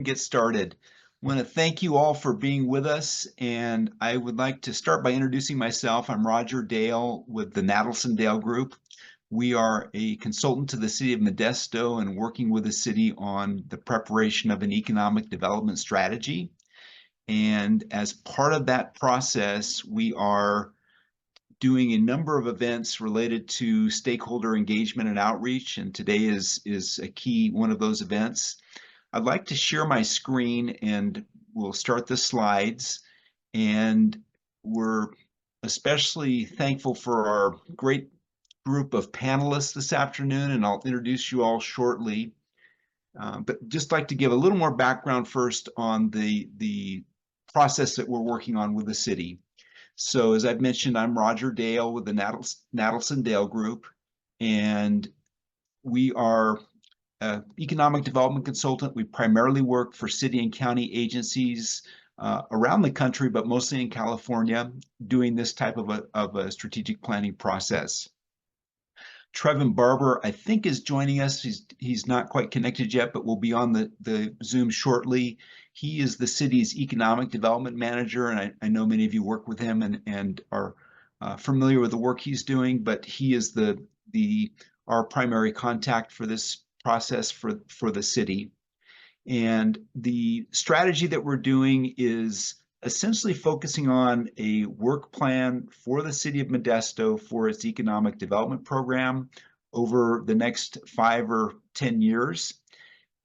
Get started. I want to thank you all for being with us, and I would like to start by introducing myself. I'm Roger Dale with the Nadelson Dale Group. We are a consultant to the city of Modesto and working with the city on the preparation of an economic development strategy. And as part of that process, we are doing a number of events related to stakeholder engagement and outreach, and today is a key one of those events. I'd like to share my screen and we'll start the slides. And we're especially thankful for our great group of panelists this afternoon, and I'll introduce you all shortly. But just like to give a little more background first on the process that we're working on with the city. So as I've mentioned, I'm Roger Dale with the Nadelson Dale Group, and we are economic development consultant. We primarily work for city and county agencies around the country, but mostly in California, doing this type of a strategic planning process. Trevin Barber, I think, is joining us. He's not quite connected yet, but will be on the Zoom shortly. He is the city's economic development manager, and I know many of you work with him and are familiar with the work he's doing, but he is our primary contact for this process for the city. And the strategy that we're doing is essentially focusing on a work plan for the city of Modesto for its economic development program over the next 5 or 10 years.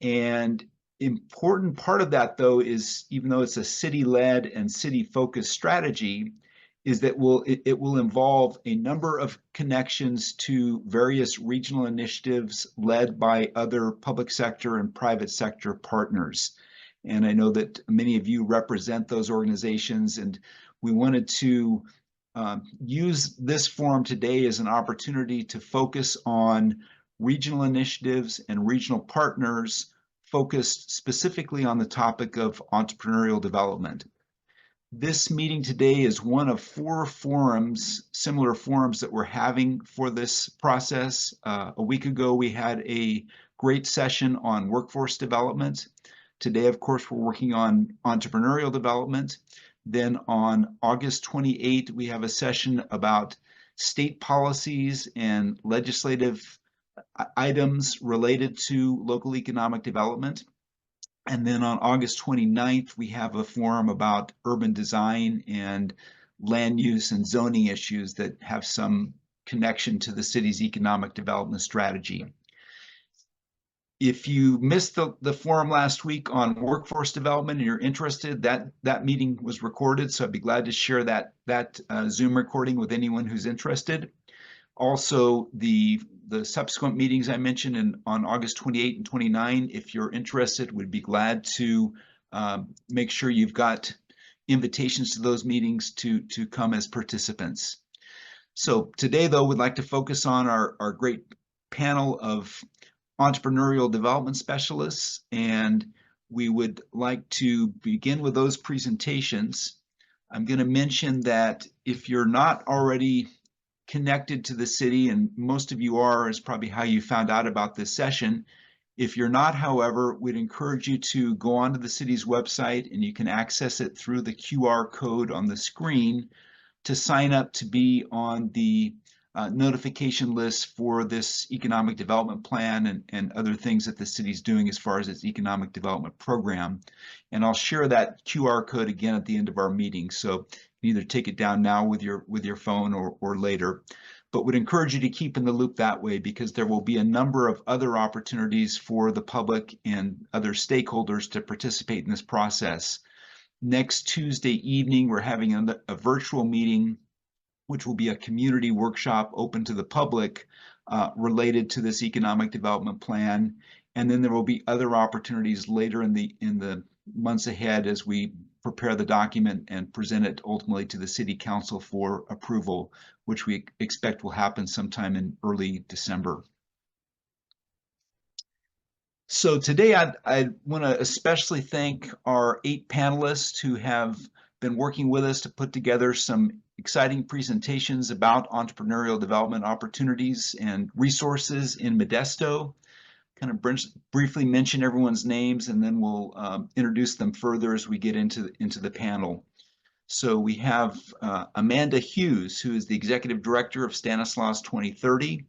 And important part of that, though, is even though it's a city-led and city-focused strategy, is that it will involve a number of connections to various regional initiatives led by other public sector and private sector partners. And I know that many of you represent those organizations, and we wanted to use this forum today as an opportunity to focus on regional initiatives and regional partners focused specifically on the topic of entrepreneurial development. This meeting today is one of 4 forums, similar forums that we're having for this process. A week ago, we had a great session on workforce development. Today, of course, we're working on entrepreneurial development. Then on August 28th, we have a session about state policies and legislative items related to local economic development. And then on August 29th, we have a forum about urban design and land use and zoning issues that have some connection to the city's economic development strategy. If you missed the forum last week on workforce development and you're interested, that meeting was recorded, so I'd be glad to share that Zoom recording with anyone who's interested. Also, the subsequent meetings I mentioned on August 28 and 29, if you're interested, we'd be glad to make sure you've got invitations to those meetings to come as participants. So today, though, we'd like to focus on our great panel of entrepreneurial development specialists, and we would like to begin with those presentations. I'm going to mention that if you're not already connected to the city, and most of you are, is probably how you found out about this session. If you're not, however, we'd encourage you to go onto the city's website, and you can access it through the QR code on the screen to sign up to be on the notification list for this economic development plan and other things that the city's doing as far as its economic development program. And I'll share that QR code again at the end of our meeting. So either take it down now with your phone or later, but would encourage you to keep in the loop that way, because there will be a number of other opportunities for the public and other stakeholders to participate in this process. Next Tuesday evening, we're having a virtual meeting, which will be a community workshop open to the public related to this economic development plan. And then there will be other opportunities later in the months ahead as we prepare the document and present it ultimately to the City Council for approval, which we expect will happen sometime in early December. So today I want to especially thank our 8 panelists who have been working with us to put together some exciting presentations about entrepreneurial development opportunities and resources in Modesto. kind of briefly mention everyone's names, and then we'll introduce them further as we get into the panel. So we have Amanda Hughes, who is the Executive Director of Stanislaus 2030.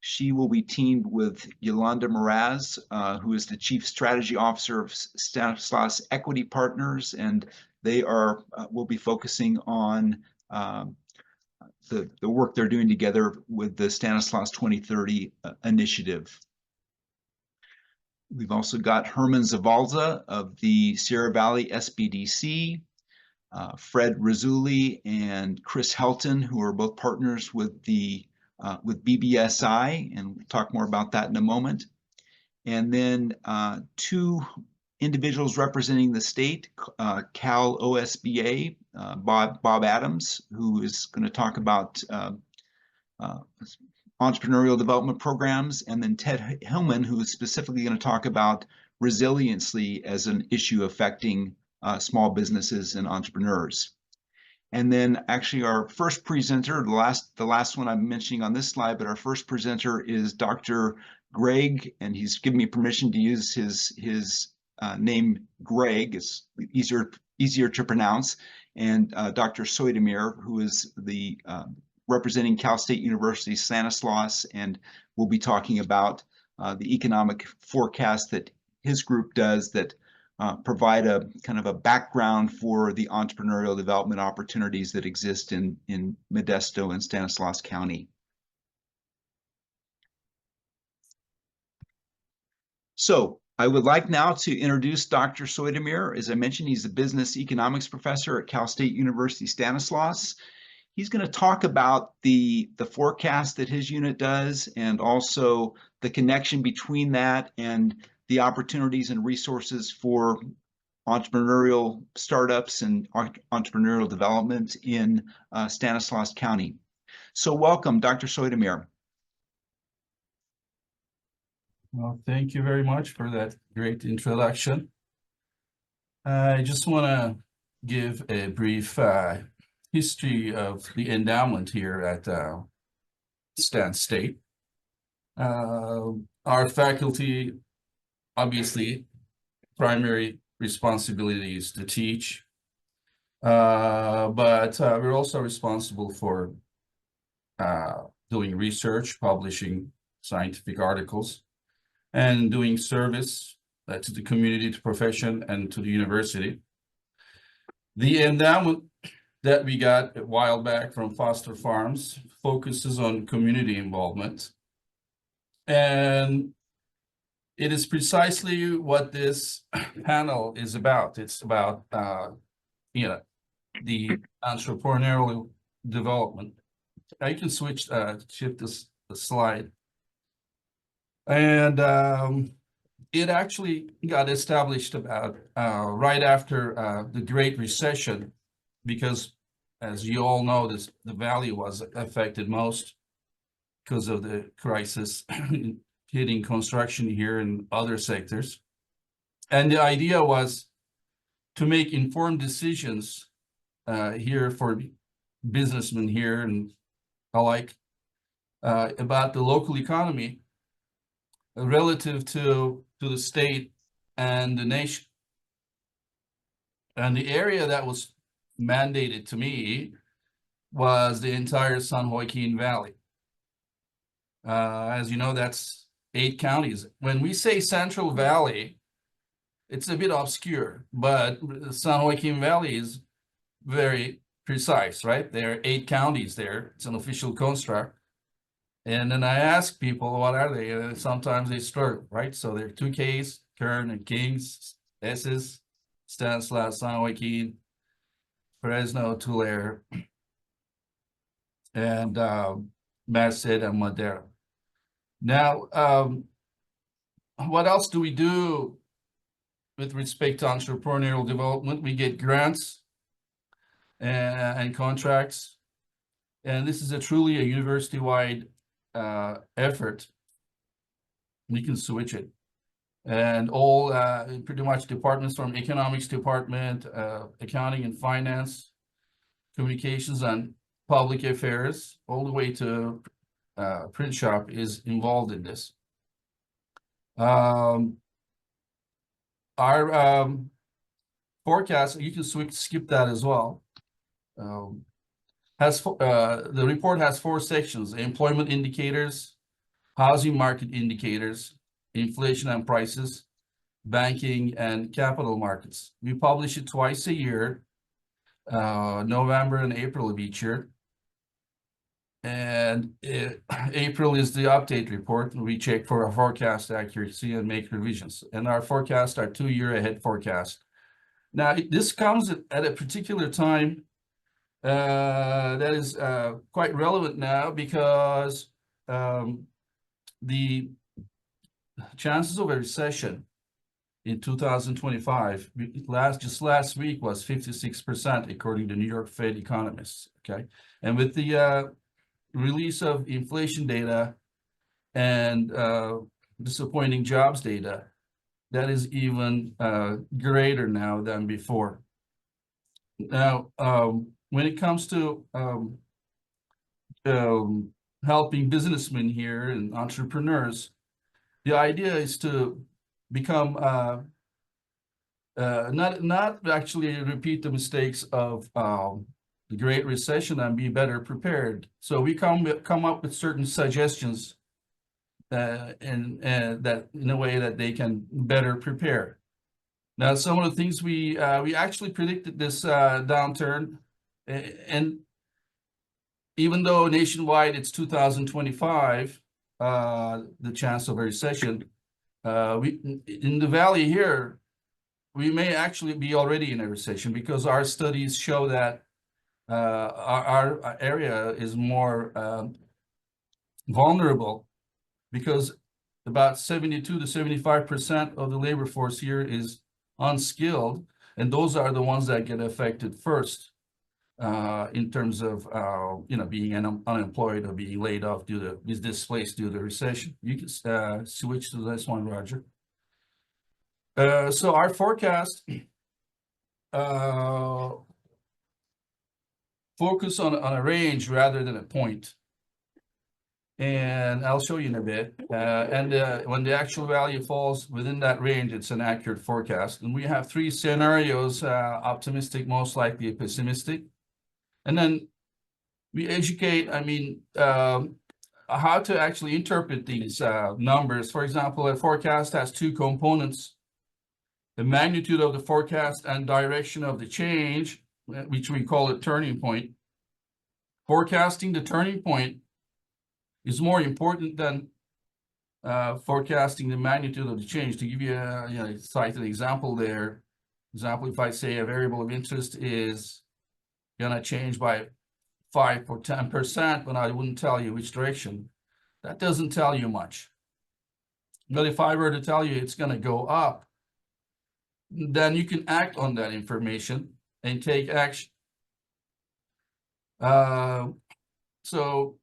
She will be teamed with Yolanda Meraz, who is the Chief Strategy Officer of Stanislaus Equity Partners, and they will be focusing on the work they're doing together with the Stanislaus 2030 initiative. We've also got Herman Zavalza of the Sierra Valley SBDC, Fred Rizzulli and Chris Helton, who are both partners with BBSI, and we'll talk more about that in a moment. And then two individuals representing the state, Cal OSBA, Bob Adams, who is going to talk about entrepreneurial development programs, and then Ted Hillman, who is specifically going to talk about resiliency as an issue affecting small businesses and entrepreneurs. And then actually our first presenter, the last one I'm mentioning on this slide, but our first presenter is Dr. Greg, and he's given me permission to use his name Greg. It's easier to pronounce. And Dr. Soitemir, who is the representing Cal State University Stanislaus, and we'll be talking about the economic forecast that his group does that provide a kind of a background for the entrepreneurial development opportunities that exist in Modesto and Stanislaus County. So I would like now to introduce Dr. Soitemir. As I mentioned, he's a business economics professor at Cal State University Stanislaus. He's going to talk about the forecast that his unit does, and also the connection between that and the opportunities and resources for entrepreneurial startups and entrepreneurial development in Stanislaus County. So welcome, Dr. Soitemir. Well, thank you very much for that great introduction. I just want to give a brief history of the endowment here at Stan State. Our faculty, obviously, primary responsibility is to teach, but we're also responsible for doing research, publishing scientific articles, and doing service to the community, to profession, and to the university. The endowment that we got a while back from Foster Farms focuses on community involvement. And it is precisely what this panel is about. It's about, the entrepreneurial development. I can shift the slide. And it actually got established about right after the Great Recession, because as you all know, the Valley was affected most because of the crisis hitting construction here and other sectors. And the idea was to make informed decisions here for businessmen here and alike about the local economy relative to the state and the nation. And the area that was mandated to me was the entire San Joaquin Valley. As you know, that's 8 counties. When we say Central Valley, it's a bit obscure, but the San Joaquin Valley is very precise, right? There are 8 counties there. It's an official construct. And then I ask people, what are they? And sometimes they struggle, right? So there are 2 Ks, Kern and Kings, S's, Stanislaus, San Joaquin, Fresno, Tulare, and Merced and Madera. Now, what else do we do with respect to entrepreneurial development? We get grants and contracts, and this is truly a university-wide effort. We can switch it, and all pretty much departments from economics department, accounting and finance, communications and public affairs, all the way to print shop is involved in this. Our forecast, you can skip that as well. The report has 4 sections: employment indicators, housing market indicators, inflation and prices, banking and capital markets. We publish it twice a year, November and April of each year. And April is the update report, and we check for our forecast accuracy and make revisions. And our forecasts are 2-year ahead forecast. Now, this comes at a particular time that is quite relevant now, because the chances of a recession in 2025, just last week, was 56%, according to New York Fed economists. Okay, and with the release of inflation data and disappointing jobs data, that is even greater now than before. Now, when it comes to helping businessmen here and entrepreneurs, the idea is to become not actually repeat the mistakes of the Great Recession and be better prepared. So we come up with certain suggestions and that in a way that they can better prepare. Now, some of the things we actually predicted this downturn, and even though nationwide it's 2025, the chance of a recession, we in the valley here, we may actually be already in a recession, because our studies show that our area is more vulnerable, because about 72 to 75% of the labor force here is unskilled, and those are the ones that get affected first in terms of being unemployed or being laid off due to displaced due to recession. You can switch to this one, Roger. So our forecast focus on a range rather than a point. And I'll show you in a bit. When the actual value falls within that range, it's an accurate forecast. And we have 3 scenarios: optimistic, most likely, pessimistic. And then we educate, how to actually interpret these numbers. For example, a forecast has 2 components: the magnitude of the forecast and direction of the change, which we call a turning point. Forecasting the turning point is more important than forecasting the magnitude of the change. To give you cite an example there. Example, if I say a variable of interest is gonna change by 5 or 10%, but I wouldn't tell you which direction, that doesn't tell you much. But if I were to tell you it's gonna go up, then you can act on that information and take action. So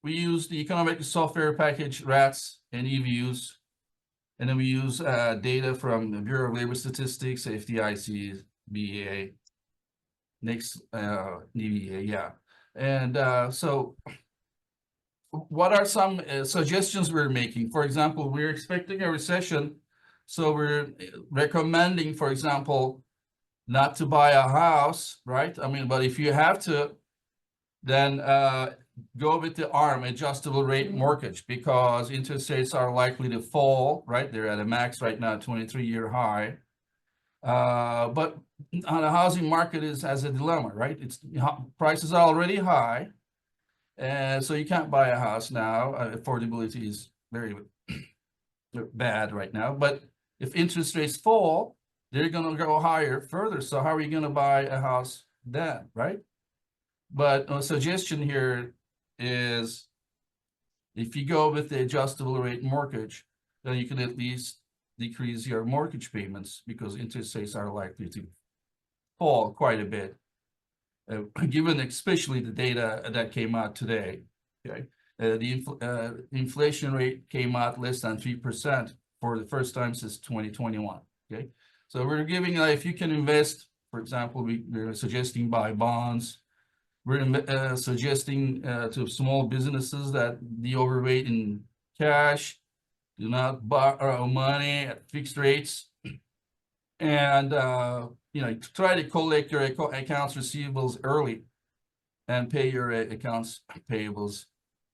we use the economic software package RATS and EVUs, and then we use data from the Bureau of Labor Statistics, FDIC, BEA, next DVA, yeah. And so what are some suggestions we're making? For example, we're expecting a recession, so we're recommending, for example, not to buy a house, right? But if you have to, then go with the ARM, adjustable rate mortgage, because interest rates are likely to fall, right? They're at a max right now, 23-year high. But on the housing market has a dilemma, right? Prices are already high, and so you can't buy a house now. Affordability is very bad right now. But if interest rates fall, they're going to go higher further. So how are you going to buy a house then, right? But a suggestion here is, if you go with the adjustable rate mortgage, then you can at least decrease your mortgage payments, because interest rates are likely to fall quite a bit, given especially the data that came out today. Okay, the inflation rate came out less than 3% for the first time since 2021. Okay, so we're giving, if you can invest, for example, we're suggesting buy bonds. We're suggesting to small businesses that the overweight in cash, do not borrow money at fixed rates, and try to collect your accounts receivables early and pay your accounts payables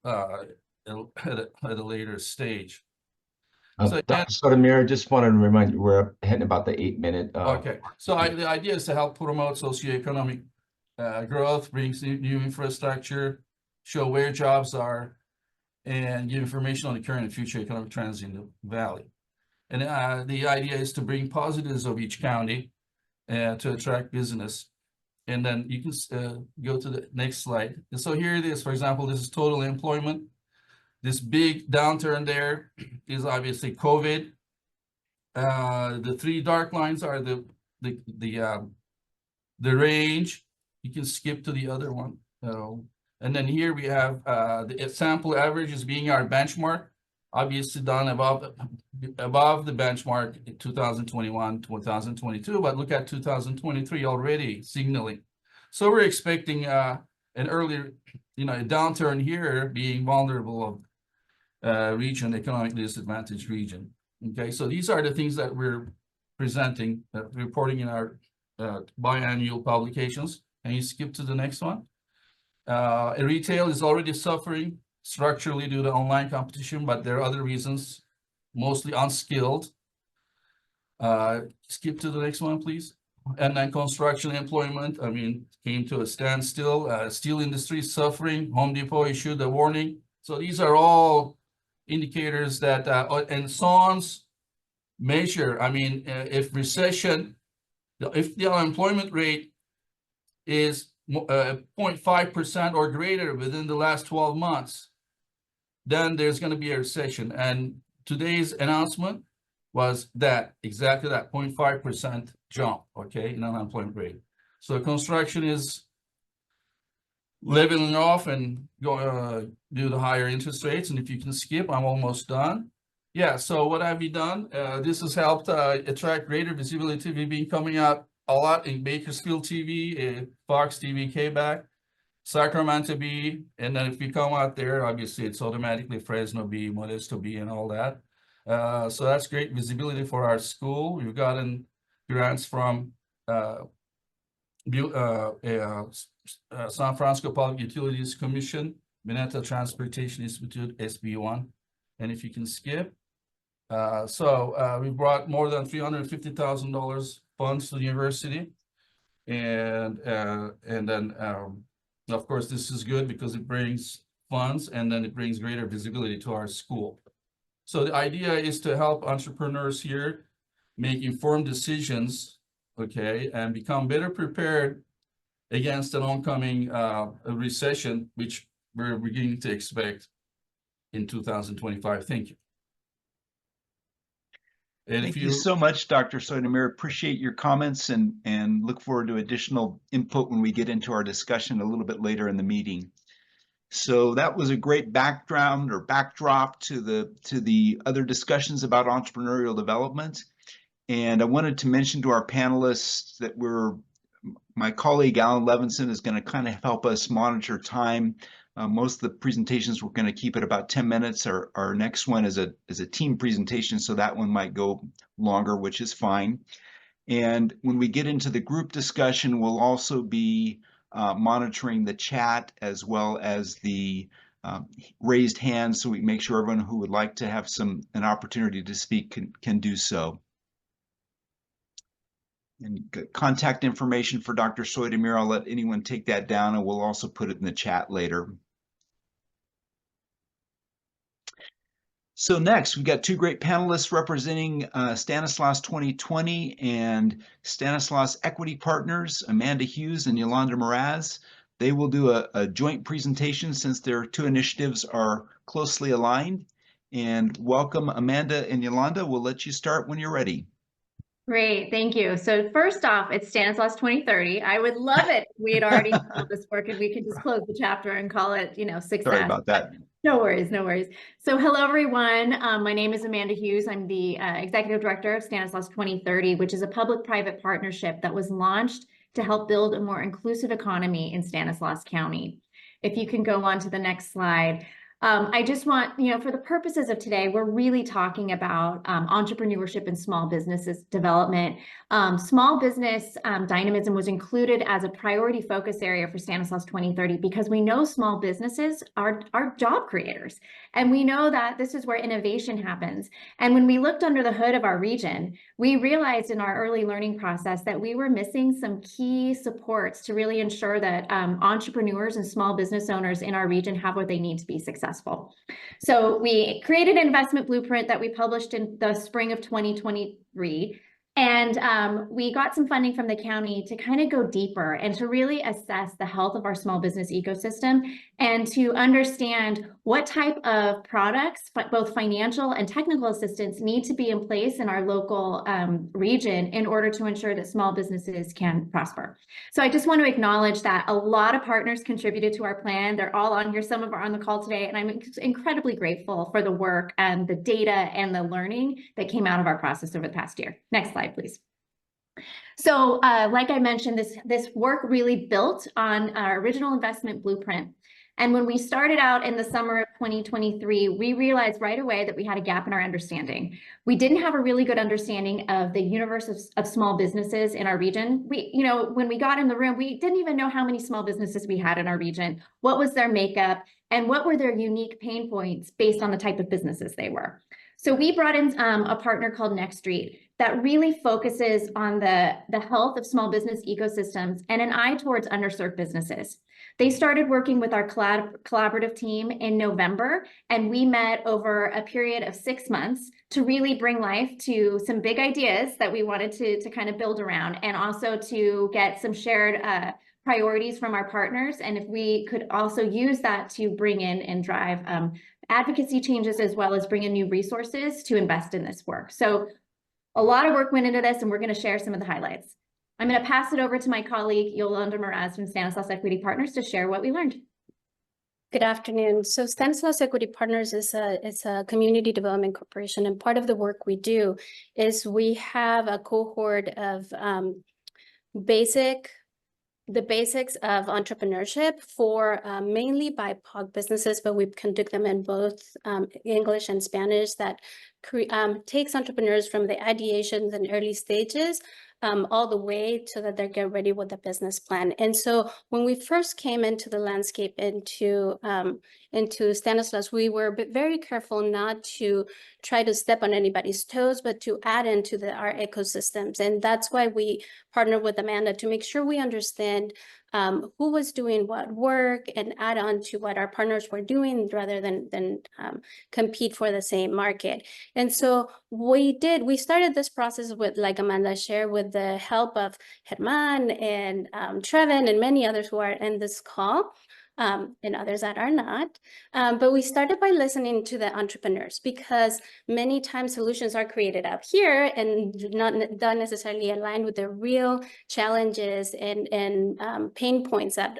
at a later stage. So Dr. Sotomayor, just wanted to remind you, we're hitting about the 8-minute. okay, so the idea is to help promote socioeconomic growth, brings new infrastructure, show where jobs are, and give information on the current and future economic trends in the valley. And the idea is to bring positives of each county to attract business. And then you can go to the next slide. And so here it is. For example, this is total employment. This big downturn there is obviously COVID. The three dark lines are the range. You can skip to the other one. And then here we have the sample averages being our benchmark, obviously done above the benchmark in 2021, 2022, but look at 2023 already signaling. So we're expecting an early, a downturn here, being vulnerable of region, economically disadvantaged region. Okay, so these are the things that we're presenting, reporting in our biannual publications. And you skip to the next one. Retail is already suffering structurally due to online competition, but there are other reasons, mostly unskilled. Skip to the next one, please. And then construction employment, came to a standstill. Steel industry is suffering. Home Depot issued a warning. So these are all indicators that, and SON's measure, if recession, if the unemployment rate is 0.5% or greater within the last 12 months, then there's going to be a recession. And today's announcement was that, exactly that 0.5% jump, okay, in unemployment rate. So construction is leveling off and going due to higher interest rates. And if you can skip, I'm almost done. Yeah, so what have we done? This has helped attract greater visibility. We've been coming out a lot in Bakersfield TV, Fox TV, KBAC, Sacramento B, and then if you come out there, obviously it's automatically Fresno B, Modesto B, and all that. So that's great visibility for our school. We've gotten grants from San Francisco Public Utilities Commission, Mineta Transportation Institute, SB1. And if you can skip. We brought more than $350,000 funds to the university. And then, of course, this is good because it brings funds and then it brings greater visibility to our school. So the idea is to help entrepreneurs here make informed decisions, okay, and become better prepared against an oncoming recession, which we're beginning to expect in 2025. Thank you. And Thank you so much, Dr. Sotomayor. Appreciate your comments and look forward to additional input when we get into our discussion a little bit later in the meeting. So that was a great background or backdrop to the other discussions about entrepreneurial development. And I wanted to mention to our panelists that my colleague Alan Levinson is going to kind of help us monitor time. Most of the presentations we're going to keep at about 10 minutes. Our next one is a team presentation, so that one might go longer, which is fine. And when we get into the group discussion, we'll also be monitoring the chat as well as the raised hands, so we make sure everyone who would like to have an opportunity to speak can do so. And contact information for Dr. Sotomayor, I'll let anyone take that down, and we'll also put it in the chat later. So next, we've got two great panelists representing Stanislaus 2020 and Stanislaus Equity Partners, Amanda Hughes and Yolanda Mraz. They will do a joint presentation since their two initiatives are closely aligned. And welcome, Amanda and Yolanda. We'll let you start when you're ready. Great, thank you. So first off, it's Stanislaus 2030. I would love it if we had already done all this work and we could just close the chapter and call it, success. Sorry about that. No worries, no worries. So hello, everyone. My name is Amanda Hughes. I'm the Executive Director of Stanislaus 2030, which is a public-private partnership that was launched to help build a more inclusive economy in Stanislaus County. If you can go on to the next slide. I just want, for the purposes of today, we're really talking about entrepreneurship and small businesses development. Small business dynamism was included as a priority focus area for Stanislaus 2030 because we know small businesses are job creators. And we know that this is where innovation happens. And when we looked under the hood of our region, we realized in our early learning process that we were missing some key supports to really ensure that entrepreneurs and small business owners in our region have what they need to be successful. So we created an investment blueprint that we published in the spring of 2023. And we got some funding from the county to kind of go deeper and to really assess the health of our small business ecosystem and to understand what type of products, both financial and technical assistance, need to be in place in our local region in order to ensure that small businesses can prosper. So I just want to acknowledge that a lot of partners contributed to our plan. They're all on here. Some of them are on the call today, and I'm incredibly grateful for the work and the data and the learning that came out of our process over the past year. Next slide, please. So like I mentioned, this work really built on our original investment blueprint. And when we started out in the summer of 2023, we realized right away that we had a gap in our understanding. We didn't have a really good understanding of the universe of small businesses in our region. When we got in the room, we didn't even know how many small businesses we had in our region, what was their makeup, and what were their unique pain points based on the type of businesses they were. So we brought in a partner called Next Street that really focuses on the health of small business ecosystems and an eye towards underserved businesses. They started working with our collaborative team in November, and we met over a period of 6 months to really bring life to some big ideas that we wanted to kind of build around, and also to get some shared priorities from our partners. And if we could also use that to bring in and drive advocacy changes, as well as bring in new resources to invest in this work. So a lot of work went into this, and we're going to share some of the highlights. I'm going to pass it over to my colleague, Yolanda Meraz from Stanislaus Equity Partners, to share what we learned. Good afternoon. So Stanislaus Equity Partners is a community development corporation, and part of the work we do is we have a cohort of the basics of entrepreneurship for mainly BIPOC businesses, but we conduct them in both English and Spanish, that takes entrepreneurs from the ideations and early stages all the way so that they get ready with a business plan. And so when we first came into the landscape, into Stanislaus, we were very careful not to try to step on anybody's toes, but to add into our ecosystems. And that's why we partnered with Amanda to make sure we understand who was doing what work and add on to what our partners were doing rather than compete for the same market. And so we started this process with, like Amanda shared, with the help of Herman and Trevin and many others who are in this call. And others that are not. But we started by listening to the entrepreneurs, because many times solutions are created out here and not necessarily aligned with the real challenges and pain points that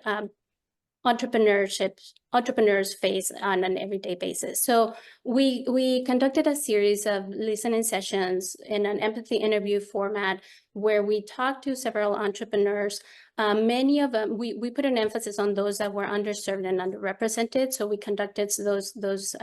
entrepreneurs face on an everyday basis. So we conducted a series of listening sessions in an empathy interview format where we talked to several entrepreneurs. Many of them, we put an emphasis on those that were underserved and underrepresented. So we conducted those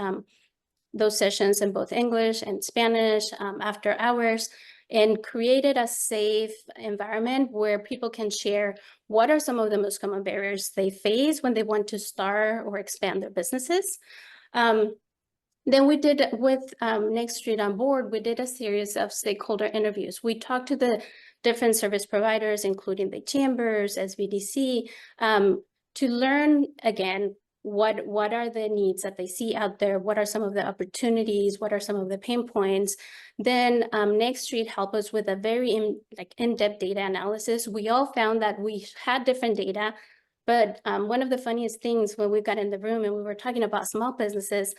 sessions in both English and Spanish after hours, and created a safe environment where people can share what are some of the most common barriers they face when they want to start or expand their businesses. Then we did, with Next Street on board, we did a series of stakeholder interviews. We talked to the different service providers, including the chambers, SBDC, to learn, again, what are the needs that they see out there? What are some of the opportunities? What are some of the pain points? Then Next Street helped us with a very in-depth data analysis. We all found that we had different data, but one of the funniest things when we got in the room and we were talking about small businesses,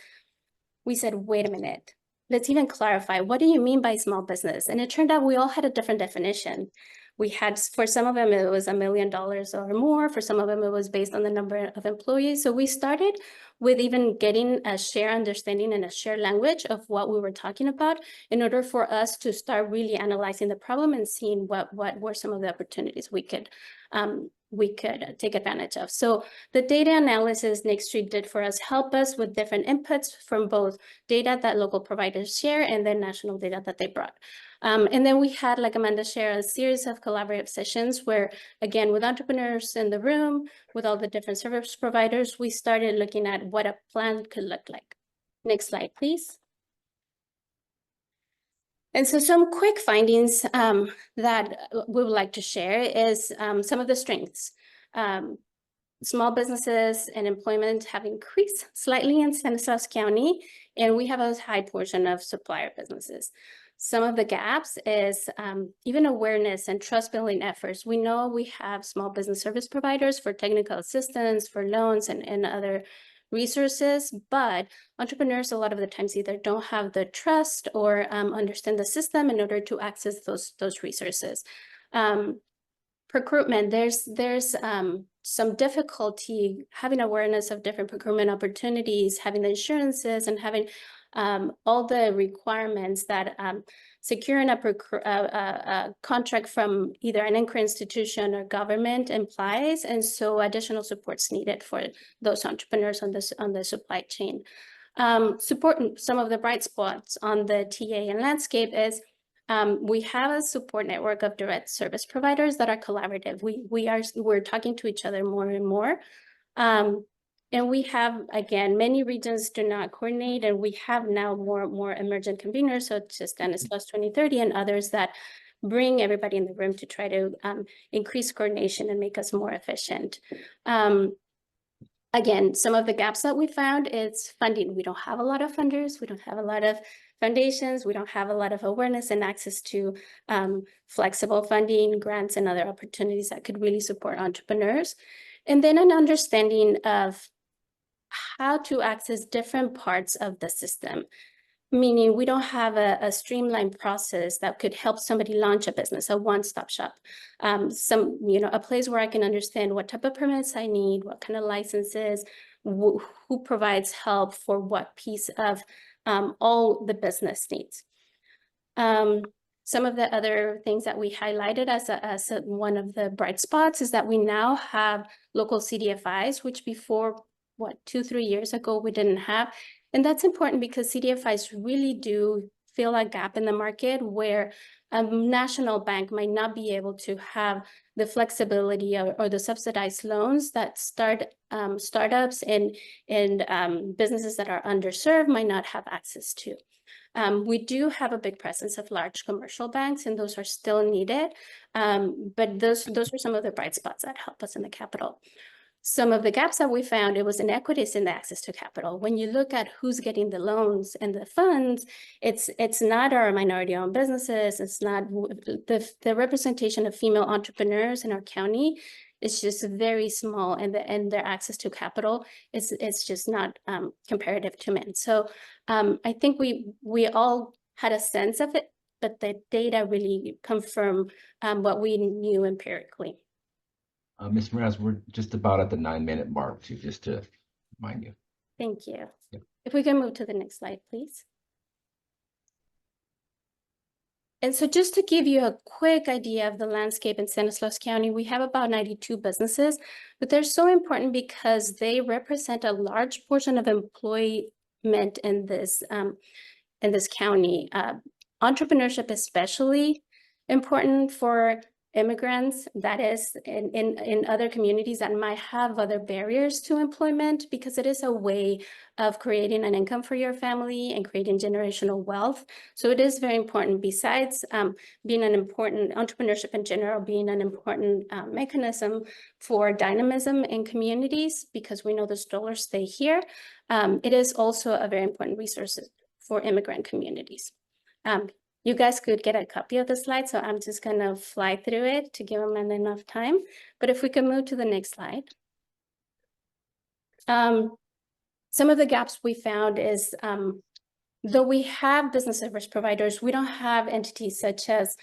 we said, wait a minute, let's even clarify, what do you mean by small business? And it turned out we all had a different definition. We had, for some of them, it was $1 million or more. For some of them, it was based on the number of employees. So we started with even getting a shared understanding and a shared language of what we were talking about in order for us to start really analyzing the problem and seeing what were some of the opportunities we could take advantage of. So the data analysis Nick Street did for us help us with different inputs from both data that local providers share and then national data that they brought. And then we had, like Amanda shared, a series of collaborative sessions where, again, with entrepreneurs in the room, with all the different service providers, we started looking at what a plan could look like. Next slide, please. And so some quick findings that we would like to share is some of the strengths. Small businesses and employment have increased slightly in Stanislaus County, and we have a high portion of supplier businesses. Some of the gaps is even awareness and trust building efforts. We know we have small business service providers for technical assistance, for loans and other resources, but entrepreneurs a lot of the times either don't have the trust or understand the system in order to access those resources. Procurement, there's some difficulty having awareness of different procurement opportunities, having the insurances and having all the requirements that securing a contract from either an anchor institution or government implies, and so additional support's needed for those entrepreneurs on the supply chain. Support some of the bright spots on the TA and landscape is we have a support network of direct service providers that are collaborative. We're talking to each other more and more. And we have, again, many regions do not coordinate, and we have now more emergent conveners, so it's just Stanislaus 2030 and others that bring everybody in the room to try to increase coordination and make us more efficient. Again, some of the gaps that we found is funding. We don't have a lot of funders. We don't have a lot of foundations. We don't have a lot of awareness and access to flexible funding, grants, and other opportunities that could really support entrepreneurs. And then an understanding of how to access different parts of the system, meaning we don't have a streamlined process that could help somebody launch a business, a one-stop shop. A place where I can understand what type of permits I need, what kind of licenses, who provides help for what piece of all the business needs. Some of the other things that we highlighted as one of the bright spots is that we now have local CDFIs, which before, 2-3 years ago, we didn't have. And that's important because CDFIs really do fill a gap in the market where a national bank might not be able to have the flexibility or the subsidized loans that startups and businesses that are underserved might not have access to. We do have a big presence of large commercial banks, and those are still needed. But those are some of the bright spots that help us in the capital. Some of the gaps that we found, it was inequities in the access to capital. When you look at who's getting the loans and the funds, it's not our minority-owned businesses. It's not the representation of female entrepreneurs in our county. It's just very small, and their access to capital it's just not comparative to men. So I think we all had a sense of it, but the data really confirm what we knew empirically. Ms. Morales, we're just about at the 9-minute mark too, just to remind you. Thank you. Yep. If we can move to the next slide, please. And so just to give you a quick idea of the landscape in Stanislaus County, we have about 92 businesses, but they're so important because they represent a large portion of employment in this county. Entrepreneurship especially important for immigrants, that is in other communities that might have other barriers to employment, because it is a way of creating an income for your family and creating generational wealth. So it is very important, besides being an important entrepreneurship in general, being an important mechanism for dynamism in communities, because we know those dollars stay here. It is also a very important resource for immigrant communities. You guys could get a copy of the slide, so I'm just going to fly through it to give them enough time. But if we can move to the next slide. Some of the gaps we found is, though we have business service providers, we don't have entities such as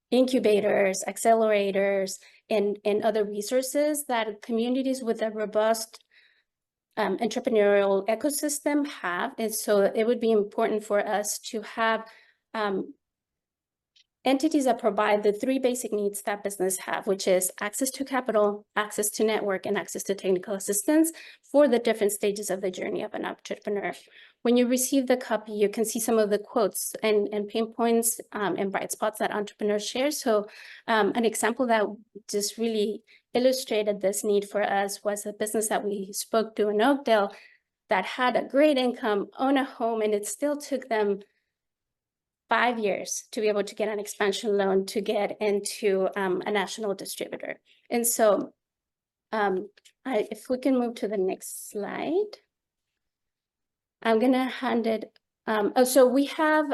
incubators, accelerators, and other resources that communities with a robust entrepreneurial ecosystem have. And so it would be important for us to have entities that provide the three basic needs that business have, which is access to capital, access to network, and access to technical assistance for the different stages of the journey of an entrepreneur. When you receive the copy, you can see some of the quotes and pain points and bright spots that entrepreneurs share. So an example that just really illustrated this need for us was a business that we spoke to in Oakdale that had a great income, own a home, and it still took them 5 years to be able to get an expansion loan to get into a national distributor. And so if we can move to the next slide, I'm gonna hand it, so we have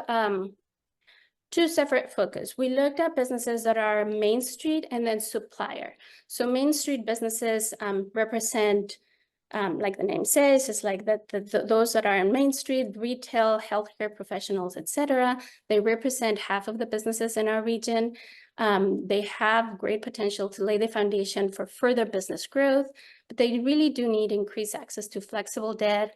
two separate focus. We looked at businesses that are Main Street and then supplier. So Main Street businesses represent, like the name says, it's like those that are on Main Street, retail, healthcare professionals, etc. They represent half of the businesses in our region. They have great potential to lay the foundation for further business growth, but they really do need increased access to flexible debt,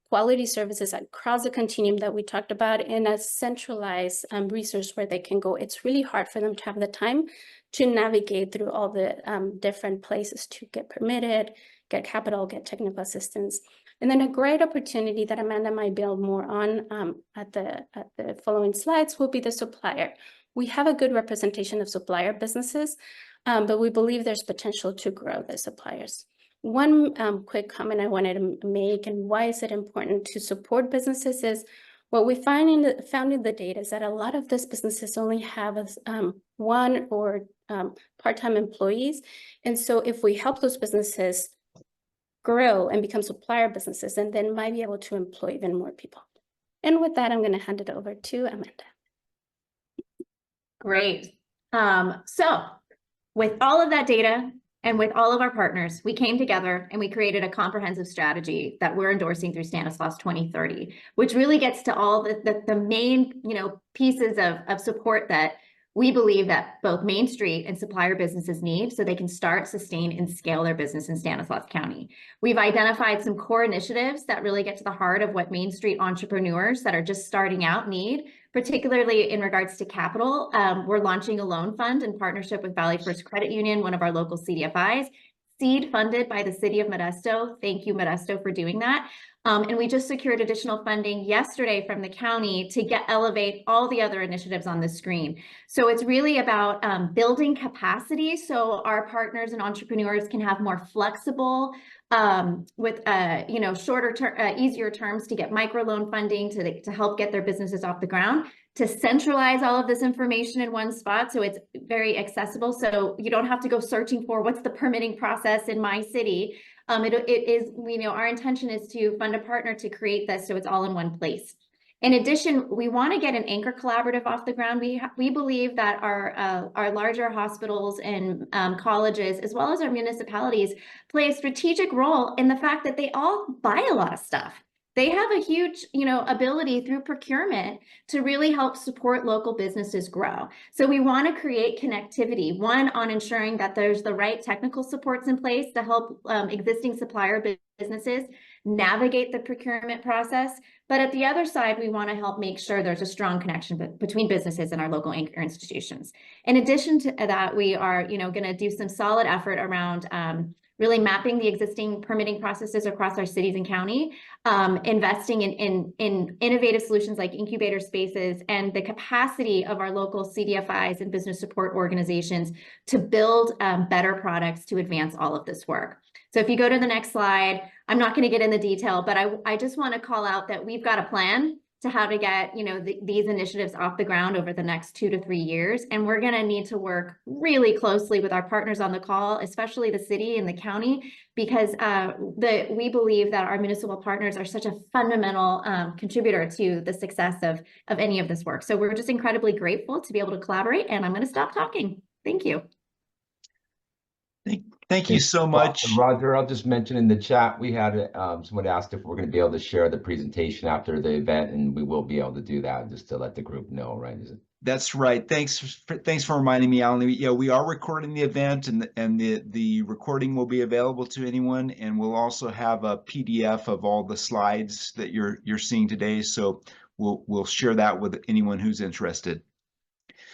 quality services across the continuum that we talked about, in a centralized resource where they can go. It's really hard for them to have the time to navigate through all the different places to get permitted, get capital, get technical assistance. And then a great opportunity that Amanda might build more on at the following slides will be the supplier. We have a good representation of supplier businesses, but we believe there's potential to grow the suppliers. One quick comment I wanted to make, and why is it important to support businesses, is what we found in the data is that a lot of these businesses only have one or part-time employees. And so if we help those businesses grow and become supplier businesses, and then might be able to employ even more people. And with that, I'm going to hand it over to Amanda. Great. So with all of that data and with all of our partners, we came together and we created a comprehensive strategy that we're endorsing through Stanislaus 2030, which really gets to all the main, pieces of support that we believe that both Main Street and supplier businesses need so they can start, sustain, and scale their business in Stanislaus County. We've identified some core initiatives that really get to the heart of what Main Street entrepreneurs that are just starting out need, particularly in regards to capital. We're launching a loan fund in partnership with Valley First Credit Union, one of our local CDFIs, seed funded by the city of Modesto. Thank you, Modesto, for doing that. And we just secured additional funding yesterday from the county to elevate all the other initiatives on the screen. So it's really about building capacity so our partners and entrepreneurs can have more flexible, with shorter term, easier terms to get microloan funding to help get their businesses off the ground, to centralize all of this information in one spot so it's very accessible. So you don't have to go searching for what's the permitting process in my city. It is, our intention is to fund a partner to create this so it's all in one place. In addition, we want to get an anchor collaborative off the ground. We believe that our larger hospitals and colleges, as well as our municipalities, play a strategic role in the fact that they all buy a lot of stuff. They have a huge, ability through procurement to really help support local businesses grow. So we want to create connectivity, one, on ensuring that there's the right technical supports in place to help existing supplier businesses navigate the procurement process. But at the other side, we want to help make sure there's a strong connection between businesses and our local anchor institutions. In addition to that, we are, going to do some solid effort around really mapping the existing permitting processes across our cities and county, investing in innovative solutions like incubator spaces and the capacity of our local CDFIs and business support organizations to build better products to advance all of this work. So if you go to the next slide, I'm not going to get into detail, but I just want to call out that we've got a plan to how to get these initiatives off the ground over the next 2 to 3 years. And we're going to need to work really closely with our partners on the call, especially the city and the county, because we believe that our municipal partners are such a fundamental contributor to the success of any of this work. So we're just incredibly grateful to be able to collaborate, and I'm going to stop talking. Thank you. Thank you so much. Roger, I'll just mention in the chat, we had someone asked if we're going to be able to share the presentation after the event, and we will be able to do that, just to let the group know, right? That's right. Thanks for reminding me, Alan. Yeah, we are recording the event, and the recording will be available to anyone, and we'll also have a PDF of all the slides that you're seeing today. So we'll share that with anyone who's interested.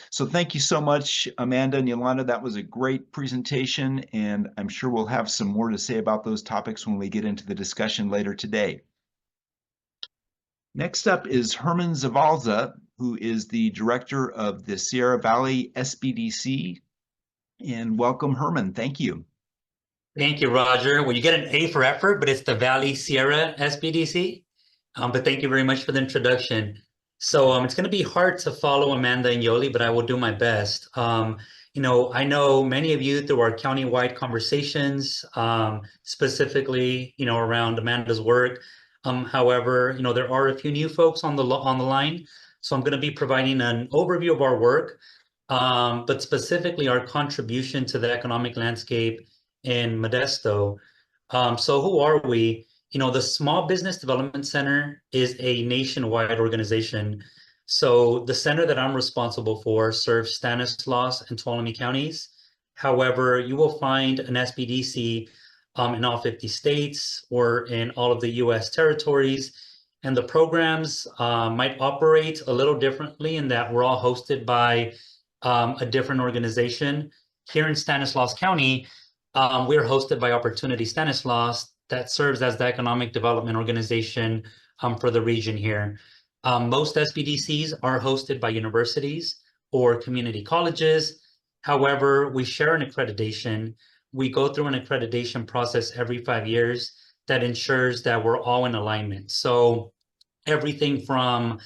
So thank you so much, Amanda and Yolanda. That was a great presentation, and I'm sure we'll have some more to say about those topics when we get into the discussion later today. Next up is Herman Zavalza, who is the director of the Sierra Valley SBDC. And welcome, Herman. Thank you. Thank you, Roger. Well, you get an A for effort, but it's the Valley Sierra SBDC. But thank you very much for the introduction. So it's going to be hard to follow Amanda and Yoli, but I will do my best. You know, I know many of you through our county-wide conversations, specifically, you know, around Amanda's work. However, you know, there are a few new folks on the line. So I'm going to be providing an overview of our work, but specifically our contribution to the economic landscape in Modesto. So who are we? You know, the Small Business Development Center is a nationwide organization. So the center that I'm responsible for serves Stanislaus and Tuolumne counties. However, you will find an SBDC in all 50 states or in all of the US territories. And the programs might operate a little differently in that we're all hosted by a different organization. Here in Stanislaus County, we're hosted by Opportunity Stanislaus that serves as the economic development organization for the region here. Most SBDCs are hosted by universities or community colleges. However, we share an accreditation. We go through an accreditation process every 5 years that ensures that we're all in alignment. So everything from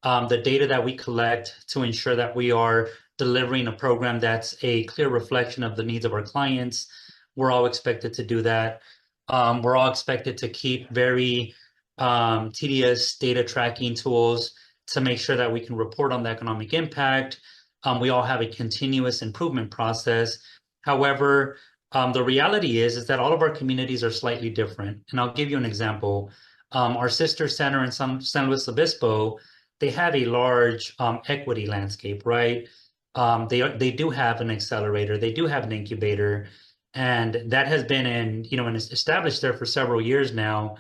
the data that we collect to ensure that we are delivering a program that's a clear reflection of the needs of our clients, we're all expected to do that. We're all expected to keep very tedious data tracking tools to make sure that we can report on the economic impact. We all have a continuous improvement process. However, the reality is that all of our communities are slightly different. And I'll give you an example. Our sister center in San Luis Obispo, they have a large equity landscape, right? They do have an accelerator, they do have an incubator, and that has been established there for several years now.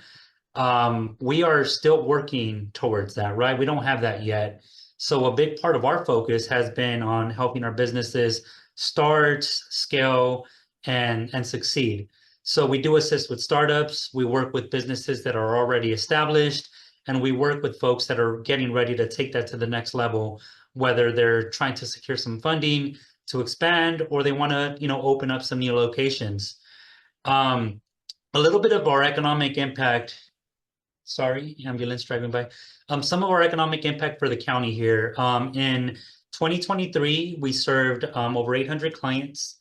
We are still working towards that, right? We don't have that yet. So a big part of our focus has been on helping our businesses start, scale, and succeed. So we do assist with startups, we work with businesses that are already established, and we work with folks that are getting ready to take that to the next level, whether they're trying to secure some funding to expand or they want to, open up some new locations. A little bit of our economic impact. Sorry, ambulance driving by. Some of our economic impact for the county here. In 2023, we served over 800 clients.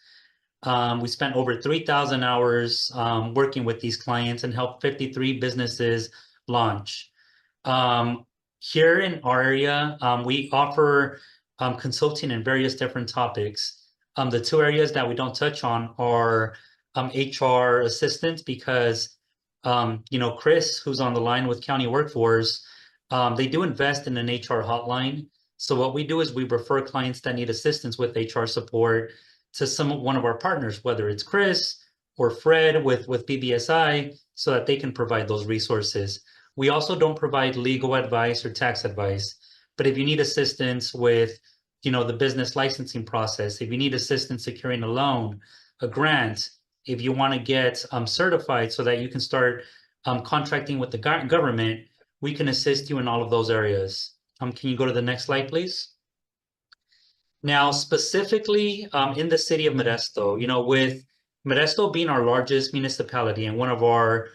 We spent over 3,000 hours working with these clients and helped 53 businesses launch. Here in our area, we offer consulting in various different topics. The two areas that we don't touch on are HR assistance because, Chris, who's on the line with County Workforce, they do invest in an HR hotline. So what we do is we refer clients that need assistance with HR support to one of our partners, whether it's Chris or Fred with BBSI, so that they can provide those resources. We also don't provide legal advice or tax advice, but if you need assistance with, the business licensing process, if you need assistance securing a loan, a grant, if you want to get certified so that you can start contracting with the government, we can assist you in all of those areas. Can you go to the next slide, please? Now, specifically in the city of Modesto, with Modesto being our largest municipality and one of our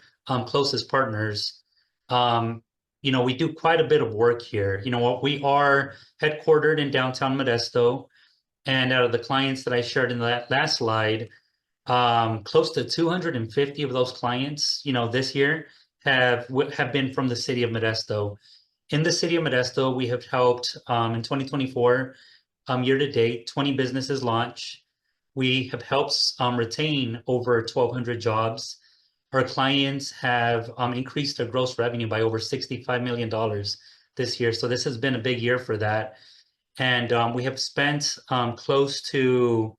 closest partners, we do quite a bit of work here. We are headquartered in downtown Modesto, and out of the clients that I shared in that last slide, close to 250 of those clients, this year have been from the city of Modesto. In the city of Modesto, we have helped in 2024, year to date, 20 businesses launch. We have helped retain over 1,200 jobs. Our clients have increased their gross revenue by over $65 million this year. So this has been a big year for that. And we have spent close to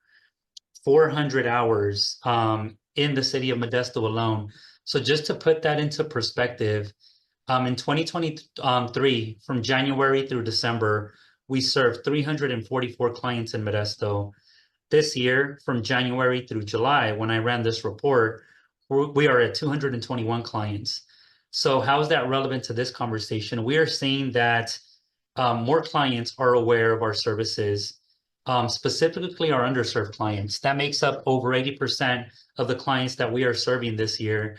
400 hours in the city of Modesto alone. So just to put that into perspective, in 2023, from January through December, we served 344 clients in Modesto. This year, from January through July, when I ran this report, we are at 221 clients. So how is that relevant to this conversation? We are seeing that more clients are aware of our services, specifically our underserved clients. That makes up over 80% of the clients that we are serving this year.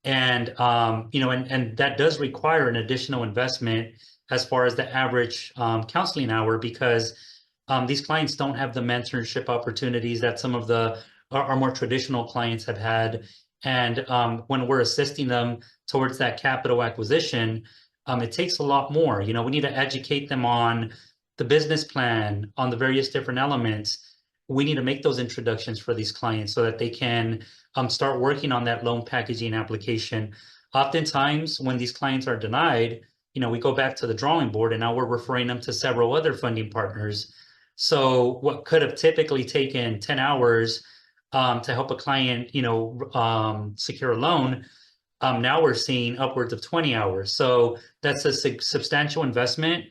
And and that does require an additional investment as far as the average counseling hour, because these clients don't have the mentorship opportunities that some of our more traditional clients have had. And when we're assisting them towards that capital acquisition, it takes a lot more. We need to educate them on the business plan, on the various different elements. We need to make those introductions for these clients so that they can start working on that loan packaging application. Oftentimes, when these clients are denied, we go back to the drawing board, and now we're referring them to several other funding partners. So what could have typically taken 10 hours to help a client, secure a loan, now we're seeing upwards of 20 hours. So that's a substantial investment.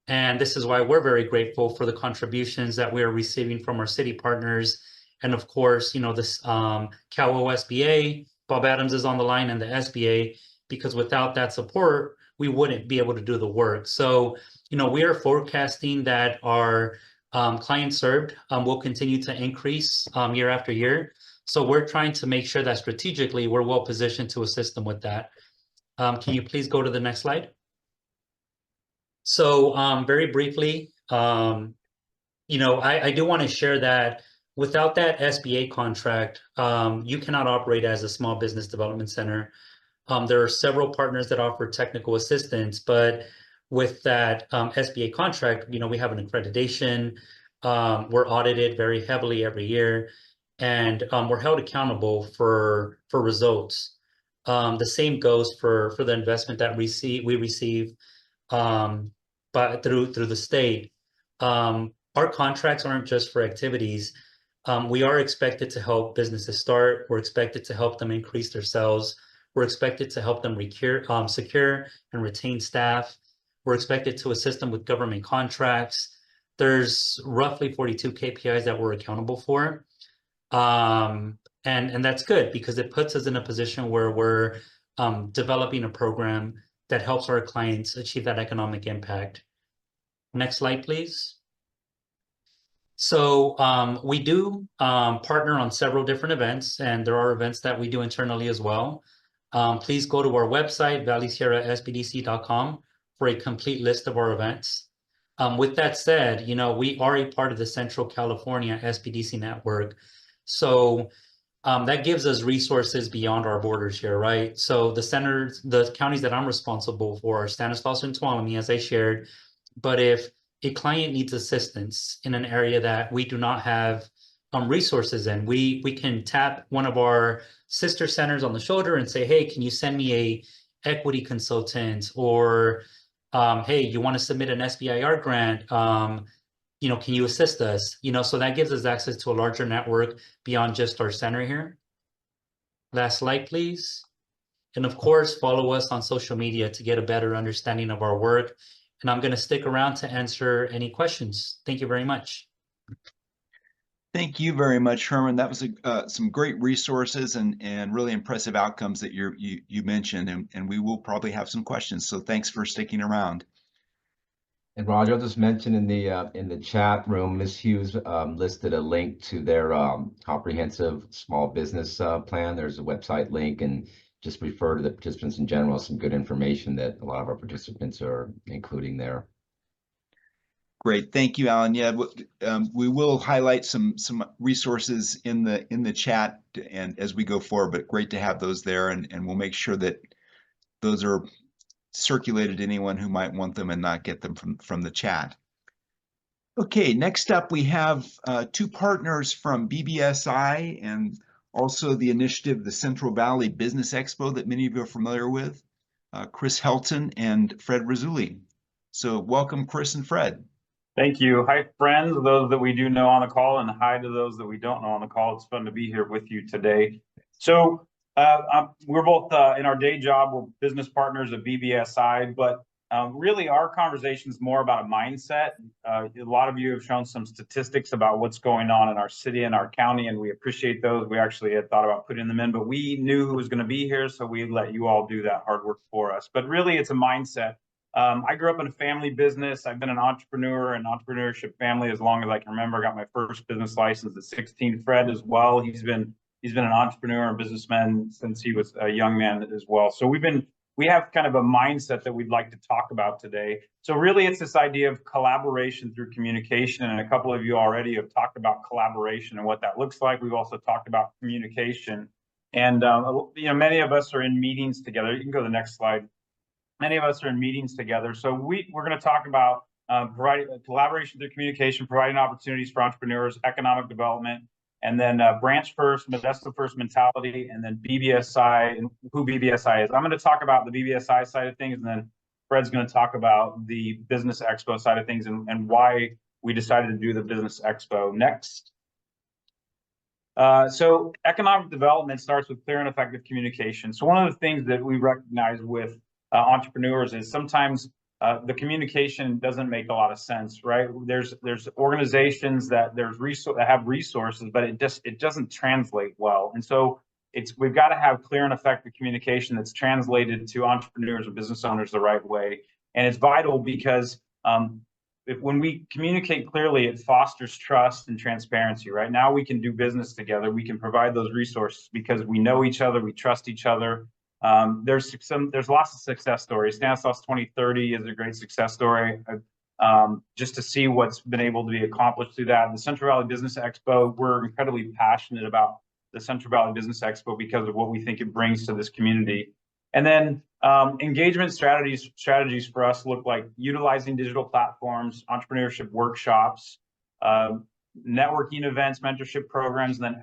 And this is why we're very grateful for the contributions that we are receiving from our city partners. And of course, this Cal OSBA, Bob Adams is on the line, and the SBA, because without that support, we wouldn't be able to do the work. So, we are forecasting that our clients served will continue to increase year after year. So we're trying to make sure that strategically we're well positioned to assist them with that. Can you please go to the next slide? So very briefly, I do want to share that without that SBA contract, you cannot operate as a small business development center. There are several partners that offer technical assistance, but with that SBA contract, we have an accreditation. We're audited very heavily every year, and we're held accountable for results. The same goes for the investment that we receive but through the state. Our contracts aren't just for activities. We are expected to help businesses start. We're expected to help them increase their sales. We're expected to help them secure and retain staff. We're expected to assist them with government contracts. There's roughly 42 KPIs that we're accountable for. And that's good, because it puts us in a position where we're developing a program that helps our clients achieve that economic impact. Next slide, please. So we do partner on several different events, and there are events that we do internally as well. Please go to our website, valleysierrasbdc.com, for a complete list of our events. With that said, we are a part of the Central California SBDC network. So that gives us resources beyond our borders here, right? So the counties that I'm responsible for are Stanislaus and Tuolumne, as I shared. But if a client needs assistance in an area that we do not have resources in, we can tap one of our sister centers on the shoulder and say, hey, can you send me a equity consultant? Or hey, you want to submit an SBIR grant? Can you assist us? So that gives us access to a larger network beyond just our center here. Last slide, please. And of course, follow us on social media to get a better understanding of our work. And I'm going to stick around to answer any questions. Thank you very much. Thank you very much, Herman. That was some great resources and really impressive outcomes that you mentioned, and we will probably have some questions. So thanks for sticking around. And Roger, I'll just mention in the chat room, Ms. Hughes listed a link to their comprehensive small business plan. There's a website link, and just refer to the participants in general. Some good information that a lot of our participants are including there. Great, thank you, Alan. Yeah, we will highlight some resources in the chat and as we go forward. But great to have those there, and we'll make sure that those are circulated to anyone who might want them and not get them from the chat. Okay, next up we have two partners from BBSI and also the initiative, the Central Valley Business Expo, that many of you are familiar with, Chris Helton and Fred Rizzulli. So welcome, Chris and Fred. Thank you. Hi, friends, those that we do know on the call, and hi to those that we don't know on the call. It's fun to be here with you today. So we're both in our day job, we're business partners at BBSI, but really our conversation is more about a mindset. A lot of you have shown some statistics about what's going on in our city and our county, and we appreciate those. We actually had thought about putting them in, but we knew who was going to be here, so we let you all do that hard work for us. But really, it's a mindset. I grew up in a family business. I've been an entrepreneur and entrepreneurship family as long as I can remember. I got my first business license at 16. Fred as well. He's been an entrepreneur and businessman since he was a young man as well. So we have kind of a mindset that we'd like to talk about today. So really, it's this idea of collaboration through communication. And a couple of you already have talked about collaboration and what that looks like. We've also talked about communication. And many of us are in meetings together. You can go to the next slide. Many of us are in meetings together. So we're going to talk about providing collaboration through communication, providing opportunities for entrepreneurs, economic development, and then branch first, Modesto first mentality, and then BBSI and who BBSI is. I'm going to talk about the BBSI side of things, and then Fred's going to talk about the Business Expo side of things and why we decided to do the Business Expo next. So economic development starts with clear and effective communication. So one of the things that we recognize with entrepreneurs is sometimes the communication doesn't make a lot of sense, right? There's organizations that have resources, but it doesn't translate well. And so we've got to have clear and effective communication that's translated to entrepreneurs or business owners the right way. And it's vital because when we communicate clearly, it fosters trust and transparency, right? Now we can do business together. We can provide those resources because we know each other, we trust each other. There's lots of success stories. Stanislaus 2030 is a great success story. Just to see what's been able to be accomplished through that. The Central Valley Business Expo, we're incredibly passionate about the Central Valley Business Expo because of what we think it brings to this community. And then engagement strategies for us look like utilizing digital platforms, entrepreneurship workshops, networking events, mentorship programs, and then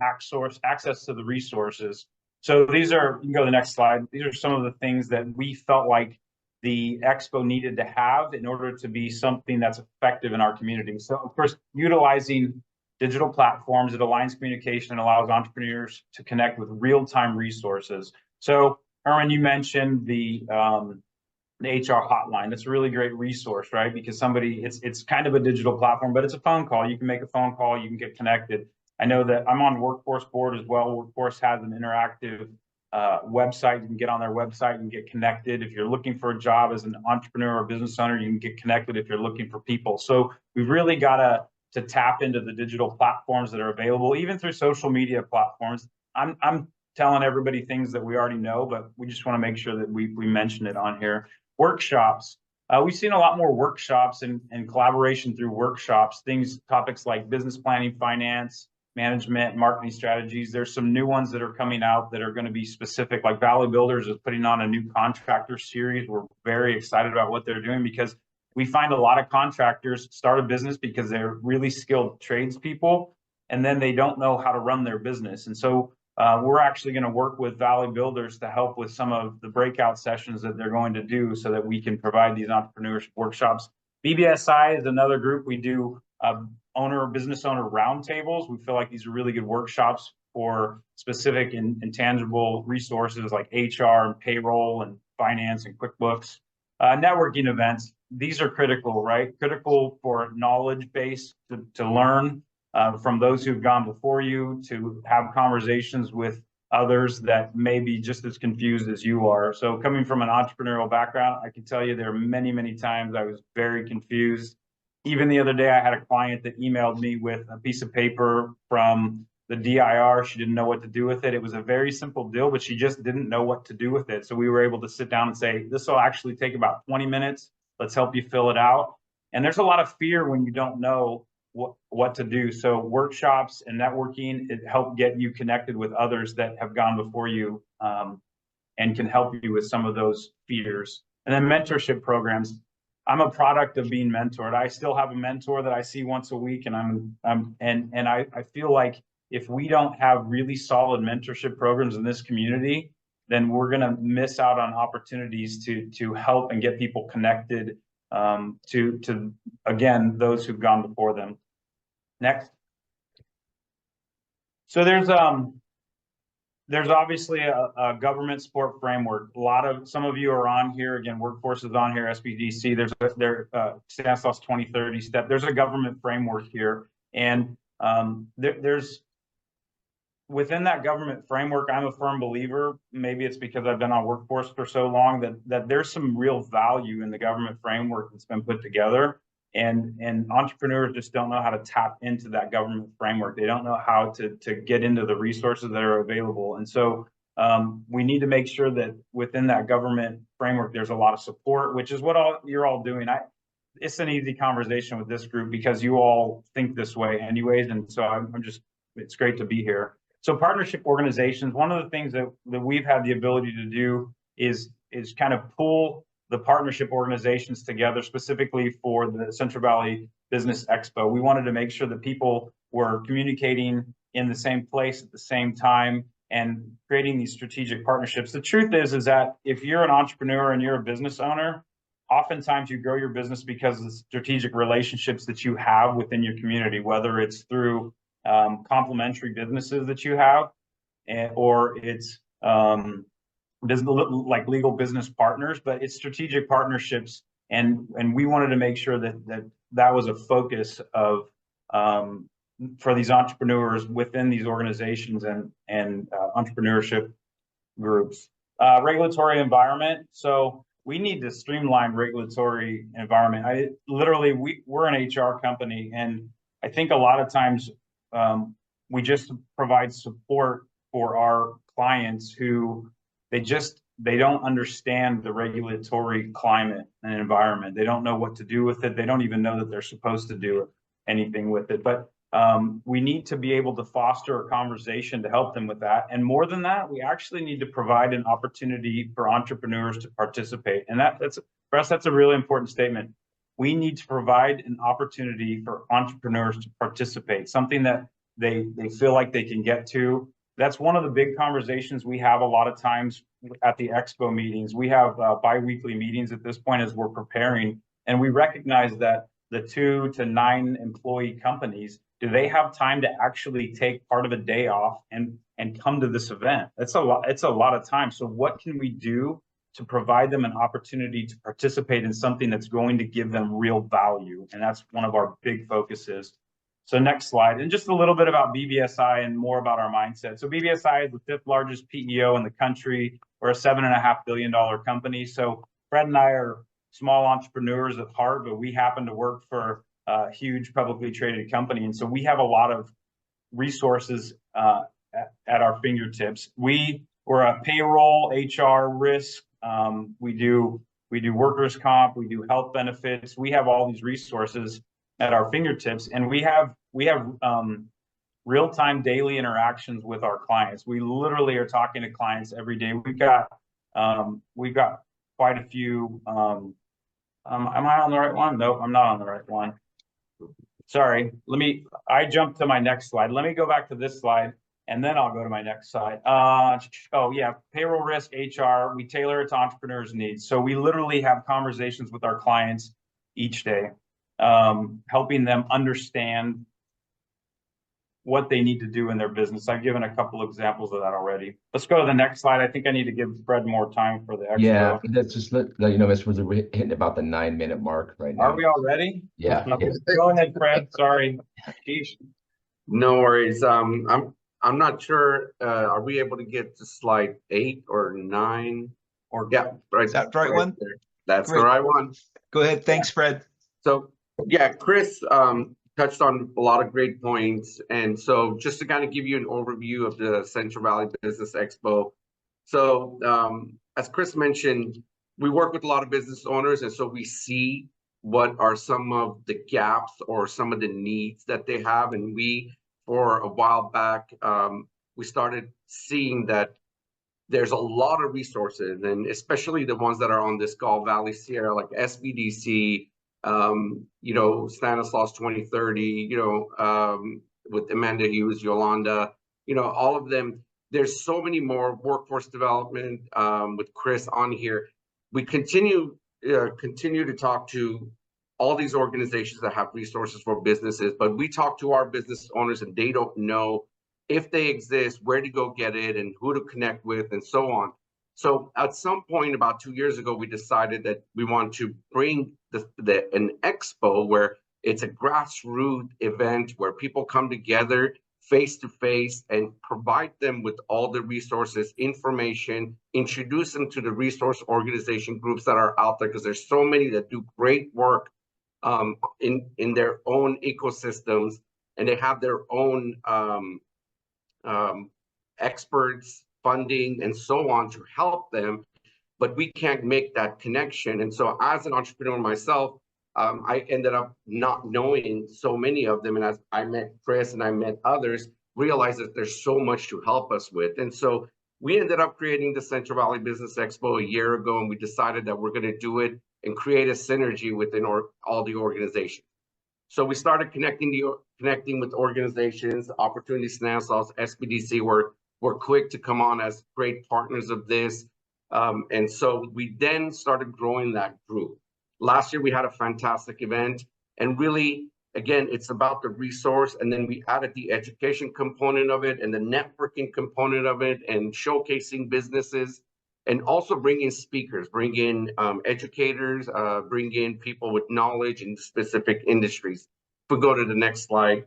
access to the resources. So these are, you can go to the next slide. These are some of the things that we felt like the expo needed to have in order to be something that's effective in our community. So of course, utilizing digital platforms, it aligns communication and allows entrepreneurs to connect with real-time resources. So Herman, you mentioned the HR hotline. That's a really great resource, right? Because it's kind of a digital platform, but it's a phone call. You can make a phone call, you can get connected. I know that I'm on Workforce board as well. Workforce has an interactive website. You can get on their website and get connected. If you're looking for a job as an entrepreneur or business owner, you can get connected if you're looking for people. So we've really got to tap into the digital platforms that are available, even through social media platforms. I'm telling everybody things that we already know, but we just want to make sure that we mention it on here. Workshops. We've seen a lot more workshops and collaboration through workshops, topics like business planning, finance, management, marketing strategies. There's some new ones that are coming out that are going to be specific, like Valley Builders is putting on a new contractor series. We're very excited about what they're doing because we find a lot of contractors start a business because they're really skilled tradespeople, and then they don't know how to run their business. And so we're actually going to work with Valley Builders to help with some of the breakout sessions that they're going to do so that we can provide these entrepreneurship workshops. BBSI is another group. We do business owner roundtables. We feel like these are really good workshops for specific and tangible resources like HR and payroll and finance and QuickBooks. Networking events, these are critical, right? Critical for knowledge base to learn from those who've gone before you, to have conversations with others that may be just as confused as you are. So coming from an entrepreneurial background, I can tell you there are many, many times I was very confused. Even the other day, I had a client that emailed me with a piece of paper from the DIR. She didn't know what to do with it. It was a very simple deal, but she just didn't know what to do with it. So we were able to sit down and say, this will actually take about 20 minutes. Let's help you fill it out. And there's a lot of fear when you don't know what to do. So workshops and networking, it help get you connected with others that have gone before you and can help you with some of those fears. And then mentorship programs. I'm a product of being mentored. I still have a mentor that I see once a week, and I feel like if we don't have really solid mentorship programs in this community, then we're going to miss out on opportunities to help and get people connected to again, those who've gone before them. Next. So there's obviously a government support framework. Some of you are on here. Again, Workforce is on here, SBDC. There's Stanislaus 2030 step. There's a government framework here. And there's within that government framework, I'm a firm believer, maybe it's because I've been on Workforce for so long, that there's some real value in the government framework that's been put together. And entrepreneurs just don't know how to tap into that government framework. They don't know how to get into the resources that are available. And so we need to make sure that within that government framework, there's a lot of support, which is what you're all doing. It's an easy conversation with this group because you all think this way anyways. And so it's great to be here. So partnership organizations, one of the things that we've had the ability to do is kind of pull the partnership organizations together specifically for the Central Valley Business Expo. We wanted to make sure that people were communicating in the same place at the same time and creating these strategic partnerships. The truth is that if you're an entrepreneur and you're a business owner, oftentimes you grow your business because of the strategic relationships that you have within your community, whether it's through complementary businesses that you have, or it's like legal business partners, but it's strategic partnerships. And we wanted to make sure that was a focus of for these entrepreneurs within these organizations and entrepreneurship groups. Regulatory environment. So we need to streamline regulatory environment. We're an HR company, and I think a lot of times we just provide support for our clients who they don't understand the regulatory climate and environment. They don't know what to do with it. They don't even know that they're supposed to do anything with it. But we need to be able to foster a conversation to help them with that. And more than that, we actually need to provide an opportunity for entrepreneurs to participate. And for us, that's a really important statement. We need to provide an opportunity for entrepreneurs to participate, something that they feel like they can get to. That's one of the big conversations we have a lot of times at the expo meetings. We have bi-weekly meetings at this point as we're preparing, and we recognize that the 2 to 9 employee companies, do they have time to actually take part of a day off and come to this event? It's a lot of time. So what can we do to provide them an opportunity to participate in something that's going to give them real value? And that's one of our big focuses. So next slide, and just a little bit about BBSI and more about our mindset. So BBSI is the 5th largest PEO in the country. We're a $7.5 billion company. So Fred and I are small entrepreneurs at heart, but we happen to work for a huge publicly traded company. And so we have a lot of resources at our fingertips. We're a payroll, HR, risk. We do workers' comp. We do health benefits. We have all these resources at our fingertips, and we have real-time daily interactions with our clients. We literally are talking to clients every day. We've got quite a few. Am I on the right one? Nope, I'm not on the right one. Sorry. I jumped to my next slide. Let me go back to this slide, and then I'll go to my next slide. Oh yeah, payroll, risk, HR. We tailor it to entrepreneurs' needs. So we literally have conversations with our clients each day, helping them understand what they need to do in their business. I've given a couple examples of that already. Let's go to the next slide. I think I need to give Fred more time for the expo. Yeah, let's just let you know, we're hitting about the 9-minute mark right now. Are we already? Yeah. Go ahead, Fred. Sorry. Sheesh. No worries. I'm not sure. Are we able to get to slide 8 or 9? Or yeah, right. Is that the right one? That's Great. the right one. Go ahead. Thanks, Fred. So yeah, Chris touched on a lot of great points. And so just to kind of give you an overview of the Central Valley Business Expo. So as Chris mentioned, we work with a lot of business owners, and so we see what are some of the gaps or some of the needs that they have. And for a while back, we started seeing that there's a lot of resources, and especially the ones that are on this Gulf Valley Sierra, like SBDC, Stanislaus 2030, with Amanda Hughes, Yolanda, all of them. There's so many more, workforce development with Chris on here. We continue continue to talk to all these organizations that have resources for businesses, but we talk to our business owners and they don't know if they exist, where to go get it, and who to connect with, and so on. So at some point about 2 years ago, we decided that we want to bring an expo where it's a grassroots event where people come together face to face and provide them with all the resources, information, introduce them to the resource organization groups that are out there, because there's so many that do great work in their own ecosystems, and they have their own experts, funding, and so on to help them, but we can't make that connection. And so as an entrepreneur myself, I ended up not knowing so many of them. And as I met Chris and I met others, realized that there's so much to help us with. And so we ended up creating the Central Valley Business Expo a year ago, and we decided that we're going to do it and create a synergy within all the organizations. So we started connecting with organizations. Opportunity Stanislaus, SBDC were quick to come on as great partners of this. And so we then started growing that group. Last year, we had a fantastic event. And really, again, it's about the resource. And then we added the education component of it and the networking component of it and showcasing businesses. And also bring in speakers, bring in educators, bring in people with knowledge in specific industries. If we go to the next slide,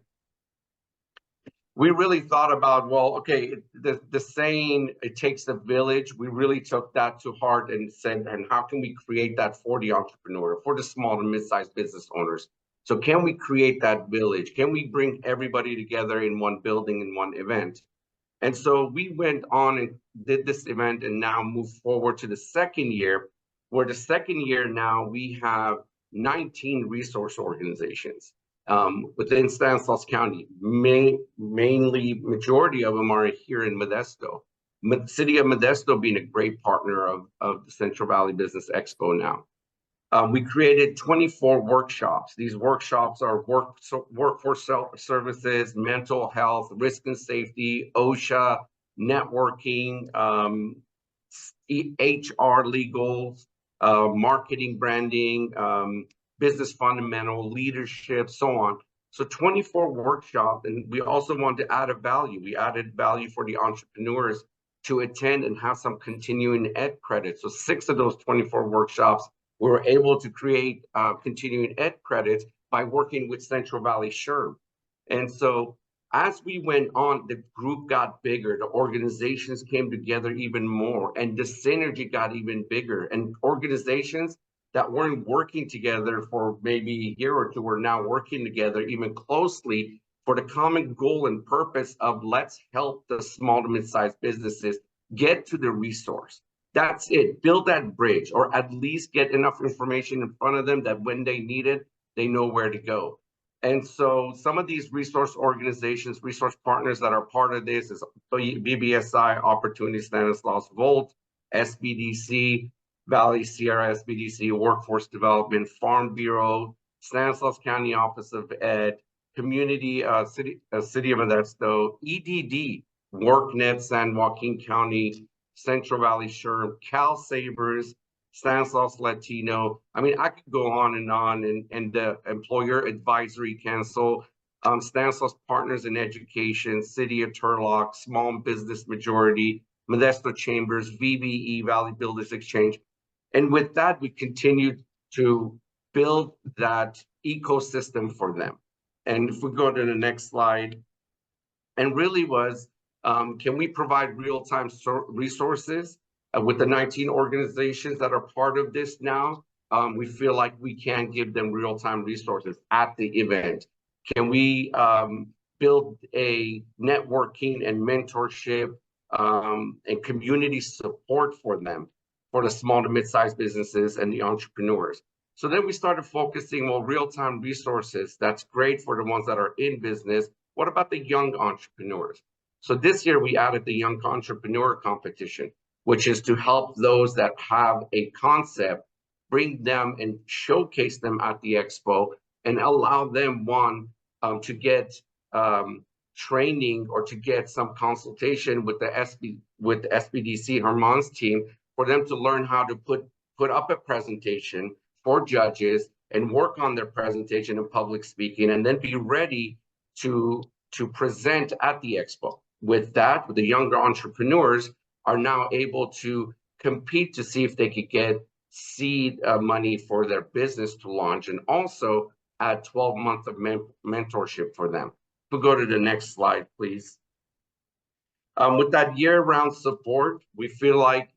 we really thought about, well, okay, the saying, it takes a village, we really took that to heart and said, and how can we create that for the entrepreneur, for the small and mid-sized business owners? So can we create that village? Can we bring everybody together in one building, in one event? And so we went on and did this event and now move forward to the second year, where the second year now we have 19 resource organizations within Stanislaus County. Mainly, majority of them are here in Modesto. City of Modesto being a great partner of the Central Valley Business Expo now. We created 24 workshops. These workshops are workforce services, mental health, risk and safety, OSHA, networking, HR, legal, marketing, branding, business fundamental, leadership, so on. So 24 workshops, and we also wanted to add a value. We added value for the entrepreneurs to attend and have some continuing ed credits. So 6 of those 24 workshops, we were able to create continuing ed credits by working with Central Valley SHRM. And so as we went on, the group got bigger, the organizations came together even more, and the synergy got even bigger. And organizations that weren't working together for maybe a year or two are now working together even closely for the common goal and purpose of let's help the small to mid-sized businesses get to the resource. That's it. Build that bridge, or at least get enough information in front of them that when they need it, they know where to go. And so some of these resource organizations, resource partners that are part of this is BBSI, Opportunity Stanislaus, Volt, SBDC, Valley Sierra SBDC, Workforce Development, Farm Bureau, Stanislaus County Office of Ed, Community City of Modesto, EDD, WorkNet, San Joaquin County, Central Valley SHRM, Cal Sabers, Stanislaus Latino. I mean, I could go on, and the Employer Advisory Council, Stanislaus Partners in Education, City of Turlock, Small Business Majority, Modesto Chambers, VBE, Valley Builders Exchange. And with that, we continued to build that ecosystem for them. And if we go to the next slide, and really was, can we provide real-time resources with the 19 organizations that are part of this now? We feel like we can give them real-time resources at the event. Can we build a networking and mentorship and community support for them, for the small to mid-sized businesses and the entrepreneurs? So then we started focusing on real-time resources. That's great for the ones that are in business. What about the young entrepreneurs? So this year we added the Young Entrepreneur Competition, which is to help those that have a concept, bring them and showcase them at the expo and allow them, to get training or to get some consultation with the SBDC Herman's team for them to learn how to put put up a presentation for judges and work on their presentation and public speaking, and then be ready to present at the expo. With that, the younger entrepreneurs are now able to compete to see if they could get seed money for their business to launch, and also add 12 months of mentorship for them. We'll go to the next slide, please. With that year-round support, we feel like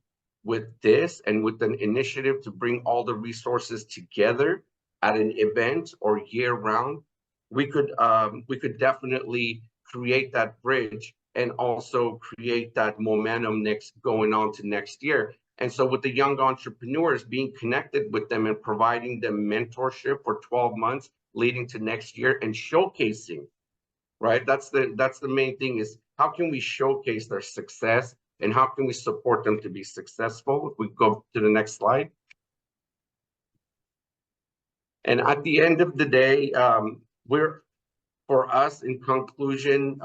with this and with an initiative to bring all the resources together at an event or year-round, we could definitely create that bridge and also create that momentum going on to next year. And so with the young entrepreneurs, being connected with them and providing them mentorship for 12 months leading to next year and showcasing, right? That's the main thing, is how can we showcase their success and how can we support them to be successful? If we go to the next slide. And at the end of the day, for us, in conclusion,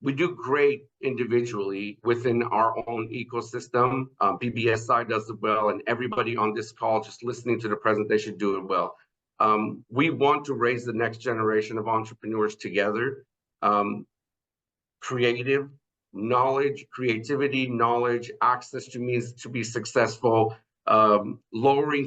we do great individually within our own ecosystem. BBSI does it well, and everybody on this call just listening to the presentation do it well. We want to raise the next generation of entrepreneurs together. Creative knowledge, creativity, knowledge, access to means to be successful, shortening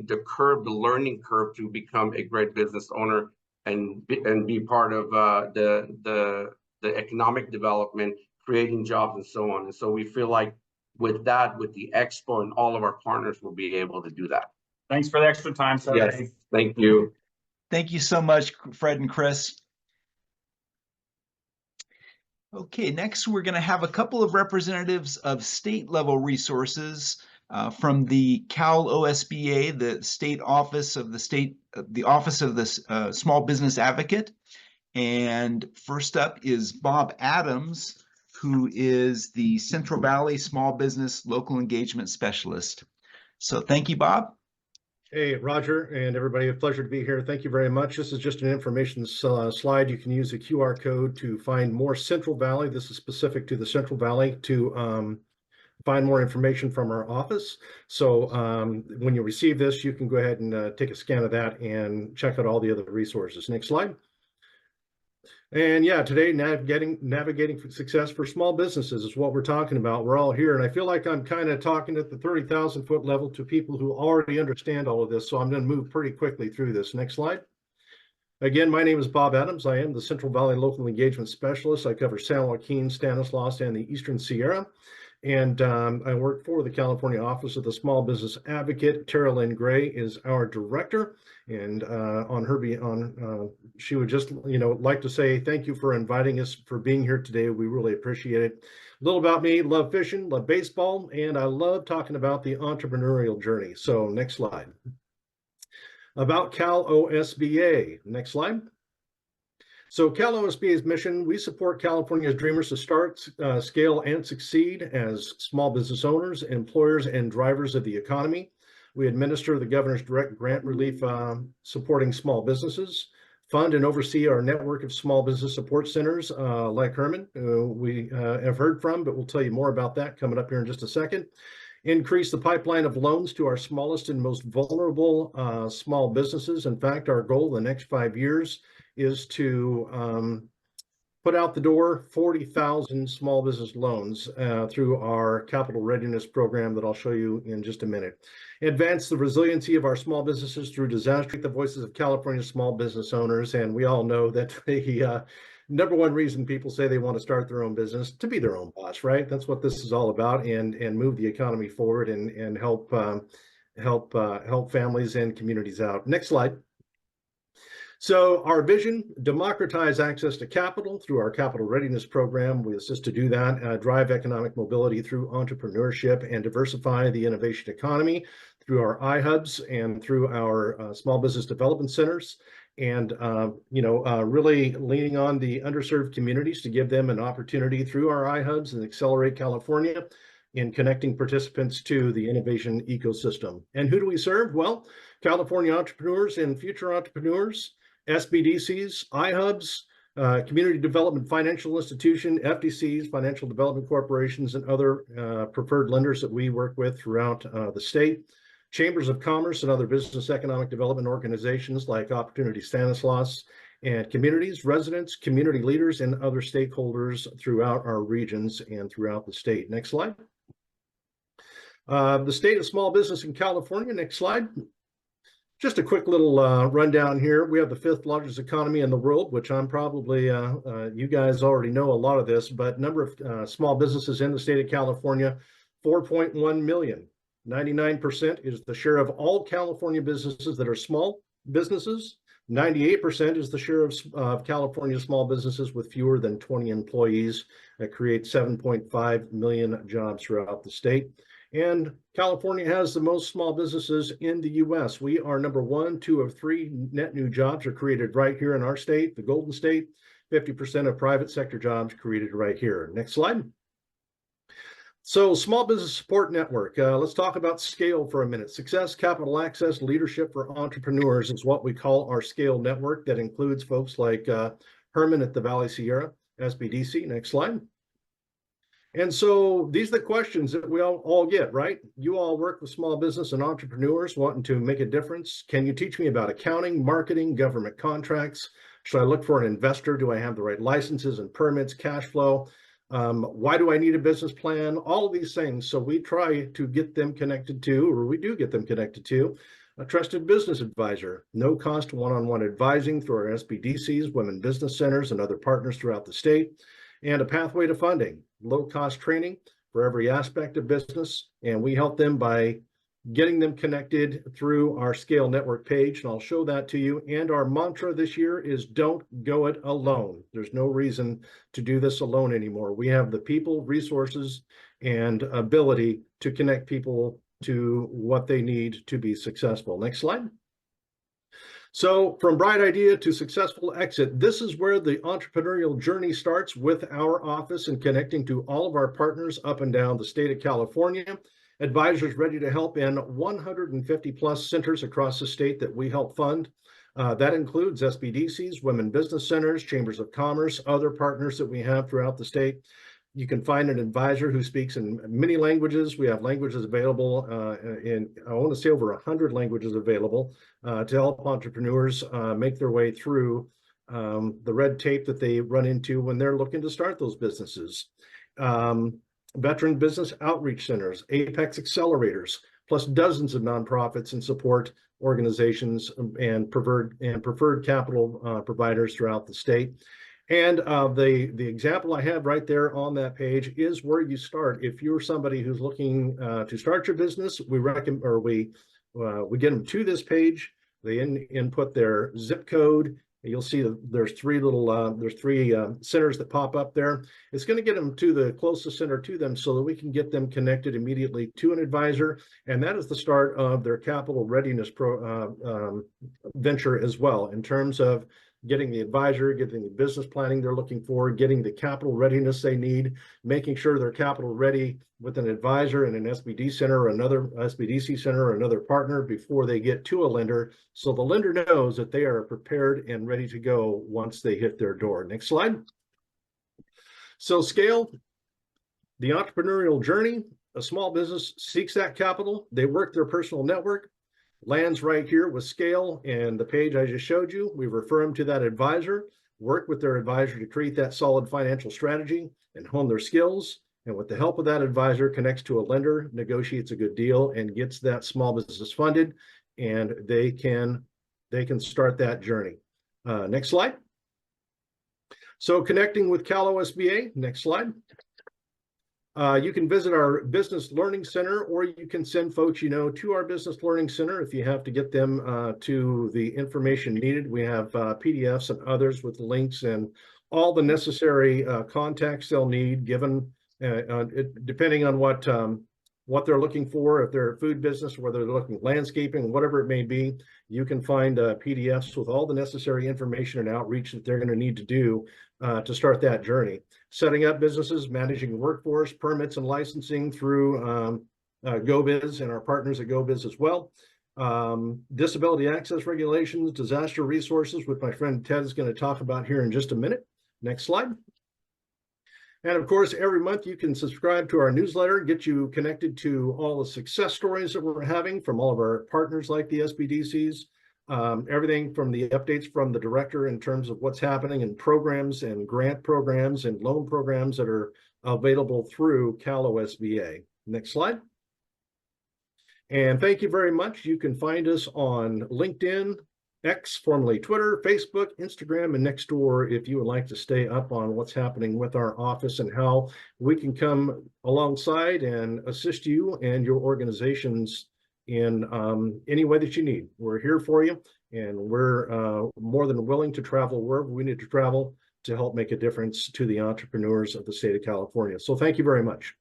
the learning curve to become a great business owner and be part of the economic development, creating jobs and so on. And so we feel like with that, with the expo and all of our partners, will be able to do that. Thanks for the extra time, Sergey. Yes, thank you. Thank you so much, Fred and Chris. Okay, next we're going to have a couple of representatives of state level resources from the Cal OSBA, the state office of the Office of the Small Business Advocate. And first up is Bob Adams, who is the Central Valley Small Business Local Engagement Specialist. So thank you, Bob. Hey, Roger, and everybody, a pleasure to be here. Thank you very much. This is just an information slide. You can use the QR code to find more Central Valley. This is specific to the Central Valley to find more information from our office. So when you receive this, you can go ahead and take a scan of that and check out all the other resources. Next slide. And yeah, today navigating success for small businesses is what we're talking about. We're all here, and I feel like I'm kind of talking at the 30,000 foot level to people who already understand all of this. So I'm going to move pretty quickly through this. Next slide. Again, my name is Bob Adams. I am the Central Valley Local Engagement Specialist. I cover San Joaquin, Stanislaus, and the Eastern Sierra. And I work for the California Office of the Small Business Advocate. Tara Lynn Gray is our director. And she would just, like to say thank you for inviting us, for being here today. We really appreciate it. A little about me: love fishing, love baseball, and I love talking about the entrepreneurial journey. So next slide. About Cal OSBA. Next slide. So Cal OSBA's mission: we support California's dreamers to start, scale, and succeed as small business owners, employers, and drivers of the economy. We administer the governor's direct grant relief supporting small businesses, fund and oversee our network of small business support centers like Herman, who we have heard from, but we'll tell you more about that coming up here in just a second. Increase the pipeline of loans to our smallest and most vulnerable small businesses. In fact, our goal the next 5 years is to put out the door 40,000 small business loans through our capital readiness program that I'll show you in just a minute. Advance the resiliency of our small businesses through disaster, the voices of California small business owners. And we all know that the number one reason people say they want to start their own business, to be their own boss, right? That's what this is all about, and move the economy forward and help families and communities out. Next slide. So our vision: democratize access to capital through our capital readiness program. We assist to do that, drive economic mobility through entrepreneurship, and diversify the innovation economy through our iHubs and through our small business development centers. And, really leaning on the underserved communities to give them an opportunity through our iHubs and Accelerate California in connecting participants to the innovation ecosystem. And who do we serve? Well, California entrepreneurs and future entrepreneurs, SBDCs, iHubs, Community Development Financial Institution, FDCs, Financial Development Corporations, and other preferred lenders that we work with throughout the state. Chambers of Commerce and other business economic development organizations like Opportunity Stanislaus, and communities, residents, community leaders, and other stakeholders throughout our regions and throughout the state. Next slide. The state of small business in California. Next slide. Just a quick little rundown here. We have the 5th largest economy in the world, which I'm probably, you guys already know a lot of this, but number of small businesses in the state of California, 4.1 million. 99% is the share of all California businesses that are small businesses. 98% is the share of California small businesses with fewer than 20 employees that create 7.5 million jobs throughout the state. And California has the most small businesses in the U.S. We are number 1, 2 of 3 net new jobs are created right here in our state, the Golden State. 50% of private sector jobs created right here. Next slide. So Small Business Support Network, let's talk about SCALE for a minute. Success, Capital Access, Leadership for Entrepreneurs is what we call our SCALE network. That includes folks like Herman at the Valley Sierra, SBDC. Next slide. And so these are the questions that we all get, right? You all work with small business and entrepreneurs wanting to make a difference. Can you teach me about accounting, marketing, government contracts? Should I look for an investor? Do I have the right licenses and permits, cash flow? Why do I need a business plan? All of these things. So we try to get them connected to, or we do get them connected to, a trusted business advisor. No cost one-on-one advising through our SBDCs, women business centers, and other partners throughout the state. And a pathway to funding, low-cost training for every aspect of business. And we help them by getting them connected through our SCALE network page, and I'll show that to you. And our mantra this year is don't go it alone. There's no reason to do this alone anymore. We have the people, resources, and ability to connect people to what they need to be successful. Next slide. So from bright idea to successful exit, this is where the entrepreneurial journey starts with our office and connecting to all of our partners up and down the state of California. Advisors ready to help in 150 plus centers across the state that we help fund. That includes SBDCs, women business centers, chambers of commerce, other partners that we have throughout the state. You can find an advisor who speaks in many languages. We have languages available in, I want to say, over 100 languages available to help entrepreneurs make their way through the red tape that they run into when they're looking to start those businesses. Veteran business outreach centers, Apex accelerators, plus dozens of nonprofits and support organizations and preferred capital providers throughout the state. And the example I have right there on that page is where you start. If you're somebody who's looking to start your business, we recommend, or we get them to this page. They input their zip code. You'll see there's three centers that pop up there. It's going to get them to the closest center to them so that we can get them connected immediately to an advisor. And that is the start of their capital readiness venture as well, in terms of getting the advisor, getting the business planning they're looking for, getting the capital readiness they need, making sure they're capital ready with an advisor and an SBD center or another SBDC center or another partner before they get to a lender. So the lender knows that they are prepared and ready to go once they hit their door. Next slide. So SCALE, the entrepreneurial journey. A small business seeks that capital. They work their personal network. Lands right here with SCALE and the page I just showed you. We refer them to that advisor, work with their advisor to create that solid financial strategy and hone their skills. And with the help of that advisor, connects to a lender, negotiates a good deal, and gets that small business funded, and they can start that journey. Next slide. So connecting with Cal OSBA, next slide. You can visit our Business Learning Center, or you can send folks to our Business Learning Center if you have to get them to the information needed. We have PDFs and others with links and all the necessary contacts they'll need, given depending on what they're looking for. If they're a food business, whether they're looking at landscaping, whatever it may be, you can find PDFs with all the necessary information and outreach that they're going to need to do to start that journey. Setting up businesses, managing workforce, permits and licensing through GoBiz and our partners at GoBiz as well. Disability access regulations, disaster resources, which my friend Ted is going to talk about here in just a minute. Next slide. And of course, every month you can subscribe to our newsletter, get you connected to all the success stories that we're having from all of our partners like the SBDCs, everything from the updates from the director in terms of what's happening in programs and grant programs and loan programs that are available through Cal OSBA. Next slide. And thank you very much. You can find us on LinkedIn, X, formerly Twitter, Facebook, Instagram, and Nextdoor if you would like to stay up on what's happening with our office and how we can come alongside and assist you and your organizations in any way that you need. We're here for you, and we're more than willing to travel wherever we need to travel to help make a difference to the entrepreneurs of the state of California. So thank you very much.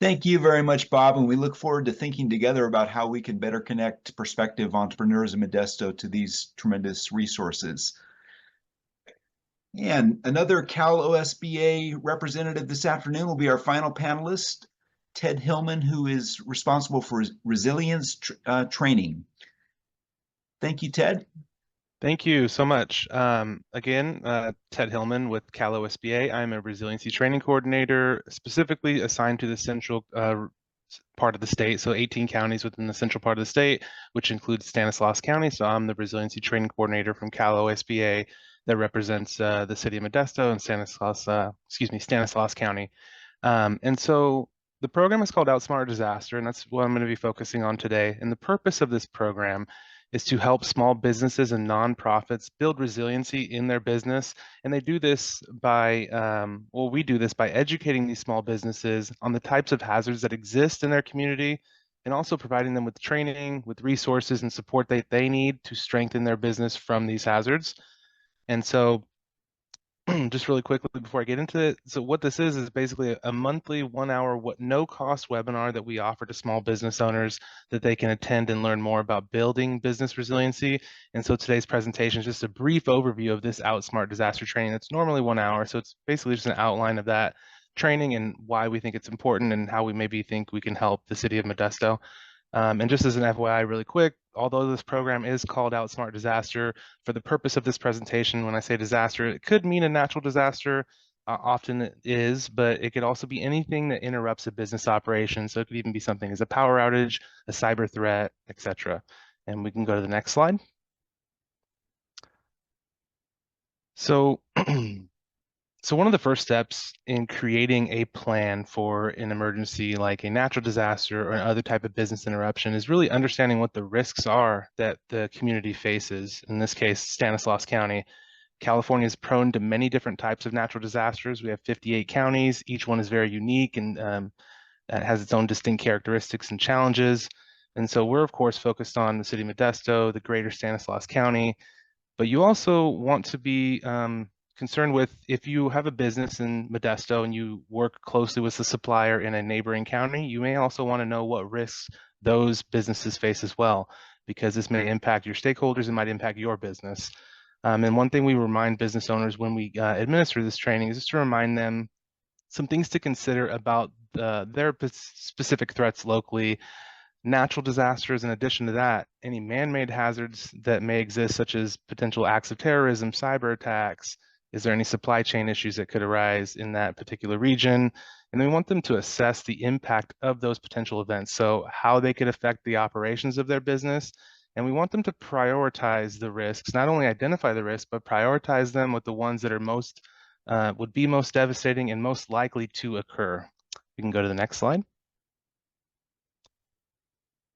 Thank you very much, Bob, and we look forward to thinking together about how we can better connect prospective entrepreneurs in Modesto to these tremendous resources. And another Cal OSBA representative this afternoon will be our final panelist, Ted Hillman, who is responsible for resilience training. Thank you, Ted. Thank you so much. Again, Ted Hillman with Cal OSBA. I'm a resiliency training coordinator, specifically assigned to the central part of the state, so 18 counties within the central part of the state, which includes Stanislaus County. So I'm the resiliency training coordinator from Cal OSBA that represents the city of Modesto and Stanislaus County. And so the program is called Outsmart Disaster, and that's what I'm going to be focusing on today. And the purpose of this program is to help small businesses and nonprofits build resiliency in their business. And they do this by, we do this by educating these small businesses on the types of hazards that exist in their community, and also providing them with training, with resources and support that they need to strengthen their business from these hazards. And so just really quickly before I get into it, so what this is basically a monthly 1 hour no cost webinar that we offer to small business owners that they can attend and learn more about building business resiliency. And so today's presentation is just a brief overview of this Outsmart disaster training. That's normally 1 hour, so it's basically just an outline of that training and why we think it's important and how we maybe think we can help the city of Modesto. And just as an FYI really quick, although this program is called Outsmart Disaster, for the purpose of this presentation, when I say disaster, it could mean a natural disaster, often it is, but it could also be anything that interrupts a business operation. So it could even be something as a power outage, a cyber threat, etc. And we can go to the next slide. So So one of the first steps in creating a plan for an emergency like a natural disaster or another type of business interruption is really understanding what the risks are that the community faces. In this case, Stanislaus County. California is prone to many different types of natural disasters. We have 58 counties. Each one is very unique and has its own distinct characteristics and challenges. And so we're, of course, focused on the city of Modesto, the greater Stanislaus County, but you also want to be concerned with if you have a business in Modesto and you work closely with the supplier in a neighboring county, you may also want to know what risks those businesses face as well, because this may impact your stakeholders, it might impact your business. And one thing we remind business owners when we administer this training is just to remind them some things to consider about their specific threats locally, natural disasters. In addition to that, any man-made hazards that may exist, such as potential acts of terrorism, cyber attacks. Is there any supply chain issues that could arise in that particular region? And we want them to assess the impact of those potential events, so how they could affect the operations of their business. And we want them to prioritize the risks, not only identify the risks, but prioritize them with the ones that are would be most devastating and most likely to occur. We can go to the next slide.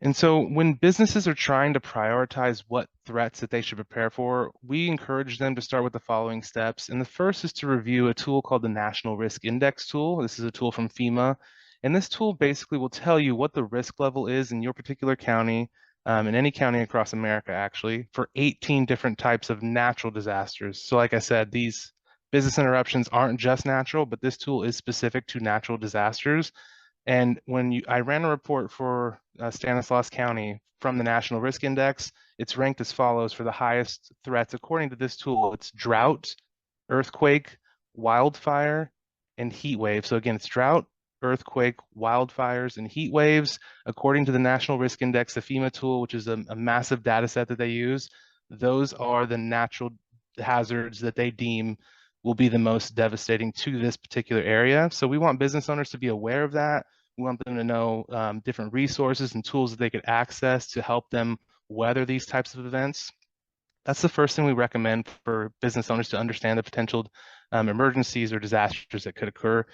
And so when businesses are trying to prioritize what threats that they should prepare for, we encourage them to start with the following steps. And the first is to review a tool called the National Risk Index tool. This is a tool from FEMA. And this tool basically will tell you what the risk level is in your particular county, in any county across America, actually, for 18 different types of natural disasters. So like I said, these business interruptions aren't just natural, but this tool is specific to natural disasters. And when I ran a report for Stanislaus County from the National Risk Index, it's ranked as follows for the highest threats according to this tool. It's drought, earthquake, wildfire, and heat wave. So again, it's drought, earthquake, wildfires, and heat waves. According to the National Risk Index, the FEMA tool, which is a massive data set that they use, those are the natural hazards that they deem will be the most devastating to this particular area. So we want business owners to be aware of that. We want them to know different resources and tools that they could access to help them weather these types of events. That's the first thing we recommend for business owners to understand the potential emergencies or disasters that could occur.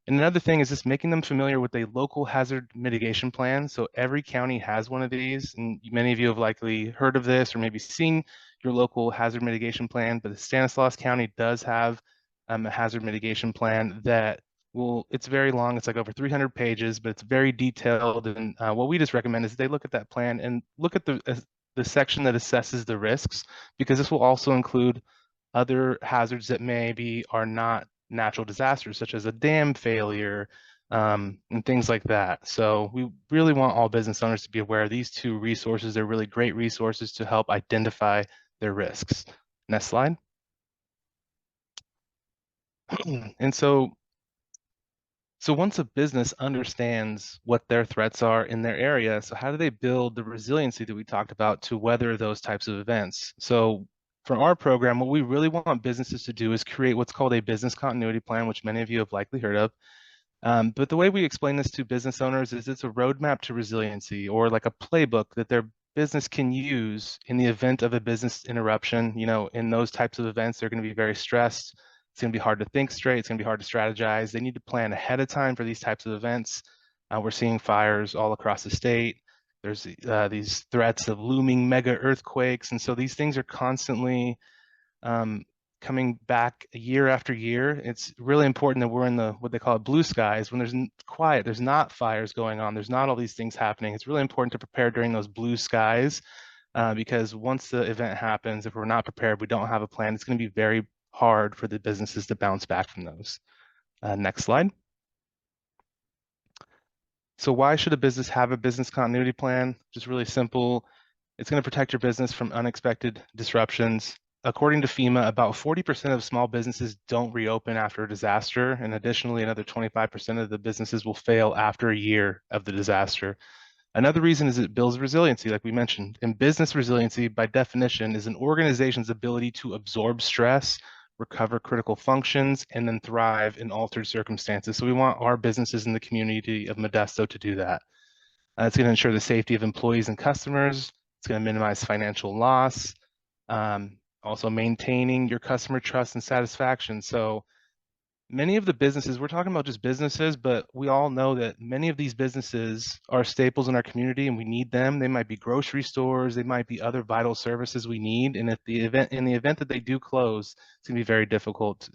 And another thing is just making them familiar with a local hazard mitigation plan. So every county has one of these, and many of you have likely heard of this or maybe seen your local hazard mitigation plan, but the Stanislaus County does have a hazard mitigation plan that it's very long. It's like over 300 pages, but it's very detailed. And what we just recommend is they look at that plan and look at the section that assesses the risks, because this will also include other hazards that maybe are not natural disasters, such as a dam failure and things like that. So we really want all business owners to be aware of these two resources. They're really great resources to help identify their risks. Next slide. And so once a business understands what their threats are in their area, so how do they build the resiliency that we talked about to weather those types of events? So for our program, what we really want businesses to do is create what's called a business continuity plan, which many of you have likely heard of. But the way we explain this to business owners is it's a roadmap to resiliency, or like a playbook that their business can use in the event of a business interruption. You know, in those types of events, they're going to be very stressed. It's going to be hard to think straight. It's going to be hard to strategize. They need to plan ahead of time for these types of events. We're seeing fires all across the state. There's these threats of looming mega earthquakes. And so these things are constantly coming back year after year. It's really important that we're in what they call blue skies, when there's quiet, there's not fires going on, there's not all these things happening. It's really important to prepare during those blue skies, because once the event happens, if we're not prepared, we don't have a plan, it's going to be very hard for the businesses to bounce back from those. Next slide. So why should a business have a business continuity plan? Just really simple. It's going to protect your business from unexpected disruptions. According to FEMA, about 40% of small businesses don't reopen after a disaster, and additionally, another 25% of the businesses will fail after a year of the disaster. Another reason is it builds resiliency, like we mentioned. And business resiliency, by definition, is an organization's ability to absorb stress, recover critical functions, and then thrive in altered circumstances. So we want our businesses in the community of Modesto to do that. It's going to ensure the safety of employees and customers. It's going to minimize financial loss. Also maintaining your customer trust and satisfaction. So many of the businesses, we're talking about just businesses, but we all know that many of these businesses are staples in our community and we need them. They might be grocery stores, they might be other vital services we need. And in the event that they do close, it's gonna be very difficult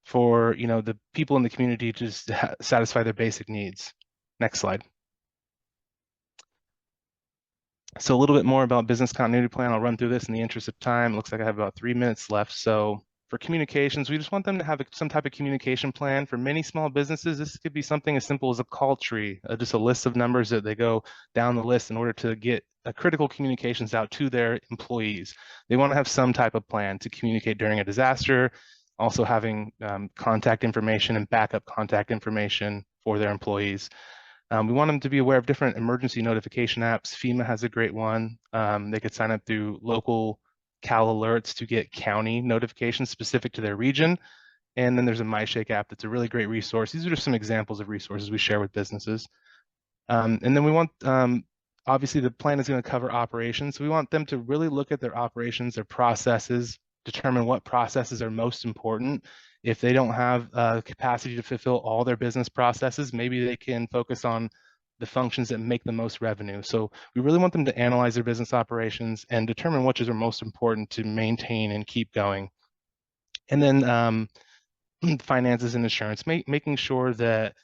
for the people in the community to just satisfy their basic needs. Next slide. So a little bit more about business continuity plan. I'll run through this in the interest of time. It looks like I have about 3 minutes left. So for communications, we just want them to have some type of communication plan. For many small businesses, this could be something as simple as a call tree, just a list of numbers that they go down the list in order to get critical communications out to their employees. They want to have some type of plan to communicate during a disaster, also having contact information and backup contact information for their employees. We want them to be aware of different emergency notification apps. FEMA has a great one. They could sign up through local Cal alerts to get county notifications specific to their region. And then there's a MyShake app that's a really great resource. These are just some examples of resources we share with businesses. And then we want, obviously the plan is going to cover operations. So we want them to really look at their operations, their processes, determine what processes are most important. If they don't have capacity to fulfill all their business processes, maybe they can focus on the functions that make the most revenue. So we really want them to analyze their business operations and determine which are most important to maintain and keep going. And then finances and insurance, making sure that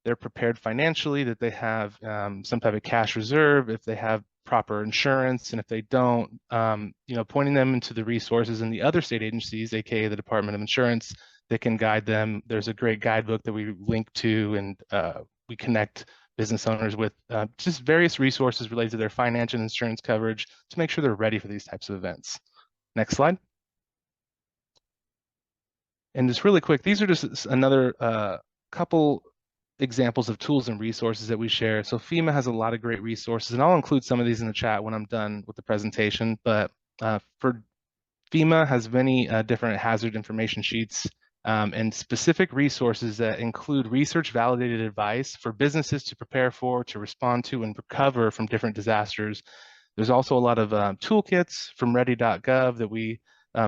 they're prepared financially, that they have some type of cash reserve, if they have proper insurance, and if they don't, pointing them into the resources in the other state agencies, aka the Department of Insurance, that can guide them. There's a great guidebook that we link to, and we connect business owners with just various resources related to their financial and insurance coverage to make sure they're ready for these types of events. Next slide. And just really quick, these are just another couple examples of tools and resources that we share. So FEMA has a lot of great resources, and I'll include some of these in the chat when I'm done with the presentation. But for FEMA has many different hazard information sheets and specific resources that include research validated advice for businesses to prepare for, to respond to, and recover from different disasters. There's also a lot of toolkits from ready.gov that we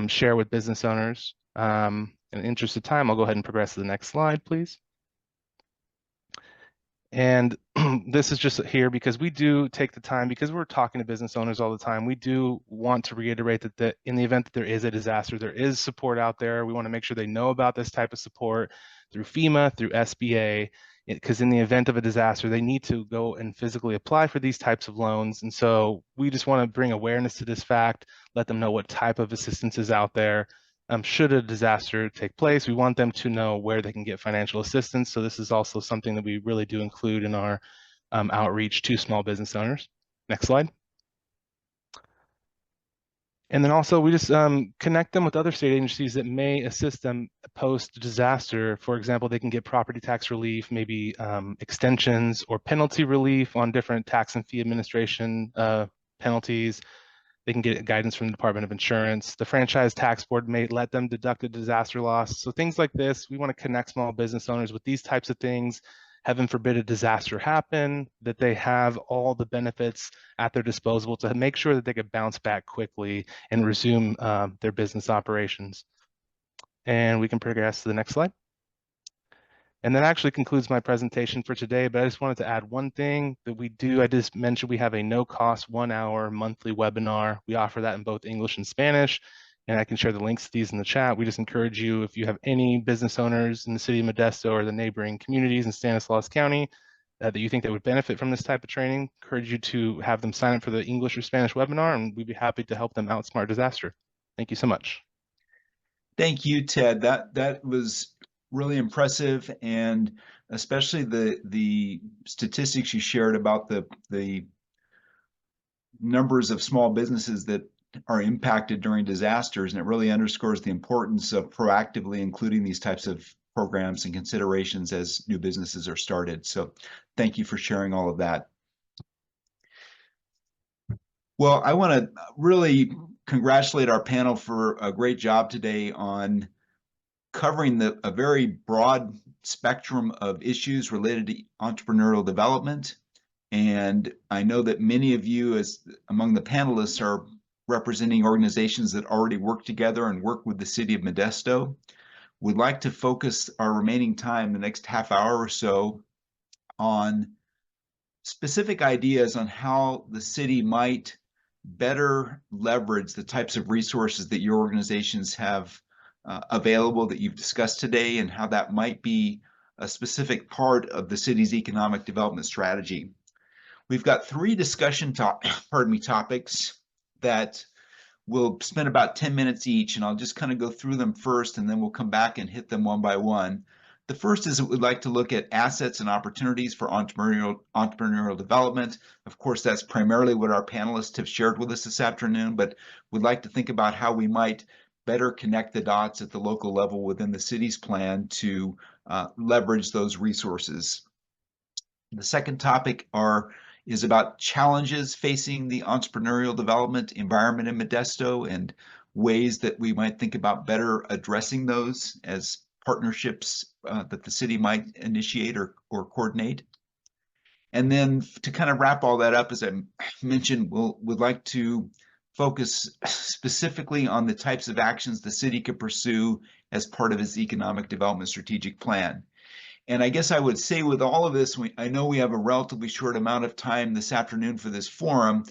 share with business owners. In the interest of time, I'll go ahead and progress to the next slide, please. And this is just here because we do take the time, because we're talking to business owners all the time. We do want to reiterate that in the event that there is a disaster, there is support out there. We want to make sure they know about this type of support through FEMA, through SBA, because in the event of a disaster, they need to go and physically apply for these types of loans. And so we just want to bring awareness to this fact, let them know what type of assistance is out there. Should a disaster take place, we want them to know where they can get financial assistance. So this is also something that we really do include in our outreach to small business owners. Next slide. And then also we just connect them with other state agencies that may assist them post-disaster. For example, they can get property tax relief, maybe extensions or penalty relief on different tax and fee administration penalties. They can get guidance from the Department of Insurance. The Franchise Tax Board may let them deduct a disaster loss. So things like this, we want to connect small business owners with these types of things. Heaven forbid a disaster happen, that they have all the benefits at their disposal to make sure that they could bounce back quickly and resume their business operations. And we can progress to the next slide. And that actually concludes my presentation for today, but I just wanted to add one thing that we do. I just mentioned we have a no-cost 1-hour monthly webinar. We offer that in both English and Spanish, and I can share the links to these in the chat. We just encourage you, if you have any business owners in the city of Modesto or the neighboring communities in Stanislaus County that you think that would benefit from this type of training, encourage you to have them sign up for the English or Spanish webinar, and we'd be happy to help them outsmart disaster. Thank you so much. Thank you, Ted. That was really impressive, and especially the statistics you shared about the numbers of small businesses that are impacted during disasters, and it really underscores the importance of proactively including these types of programs and considerations as new businesses are started. So thank you for sharing all of that. Well, I want to really congratulate our panel for a great job today on covering a very broad spectrum of issues related to entrepreneurial development. And I know that many of you, as among the panelists, are representing organizations that already work together and work with the city of Modesto. We'd like to focus our remaining time, the next half hour or so, on specific ideas on how the city might better leverage the types of resources that your organizations have available that you've discussed today, and how that might be a specific part of the city's economic development strategy. We've got 3 discussion topics that we'll spend about 10 minutes each, and I'll just kind of go through them first, and then we'll come back and hit them one by one. The first is that we'd like to look at assets and opportunities for entrepreneurial development. Of course, that's primarily what our panelists have shared with us this afternoon, but we'd like to think about how we might better connect the dots at the local level within the city's plan to leverage those resources. The second topic is about challenges facing the entrepreneurial development environment in Modesto and ways that we might think about better addressing those as partnerships that the city might initiate or coordinate. And then to kind of wrap all that up, as I mentioned, we'd like to focus specifically on the types of actions the city could pursue as part of its economic development strategic plan. And I guess I would say with all of this, I know we have a relatively short amount of time this afternoon for this forum.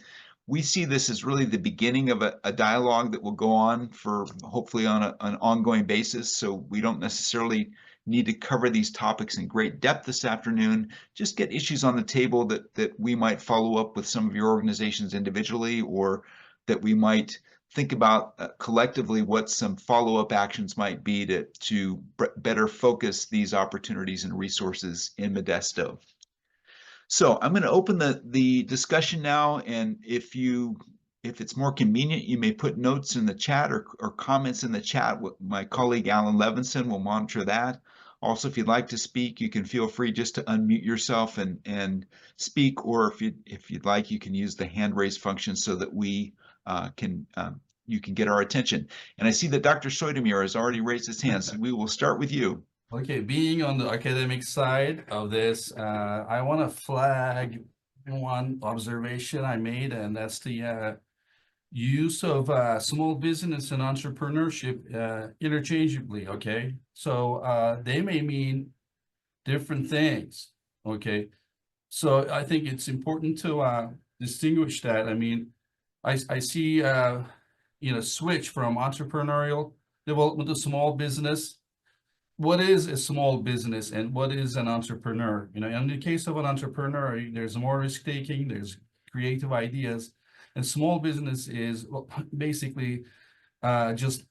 We see this as really the beginning of a dialogue that will go on for hopefully on an ongoing basis. So we don't necessarily need to cover these topics in great depth this afternoon. Just get issues on the table that we might follow up with some of your organizations individually, or that we might think about collectively what some follow-up actions might be to better focus these opportunities and resources in Modesto. So I'm going to open the discussion now, and if it's more convenient, you may put notes in the chat or comments in the chat. My colleague Alan Levinson will monitor that. Also, if you'd like to speak, you can feel free just to unmute yourself and speak, or if you'd like, you can use the hand raise function so that we can you can get our attention. And I see that Dr. Soitomir has already raised his hand, so we will start with you. Okay, being on the academic side of this, I want to flag one observation I made, and that's the use of small business and entrepreneurship interchangeably, okay? So they may mean different things, okay? So I think it's important to distinguish that. I mean, I see, switch from entrepreneurial development to small business. What is a small business and what is an entrepreneur? In the case of an entrepreneur, there's more risk taking, there's creative ideas, and small business is basically just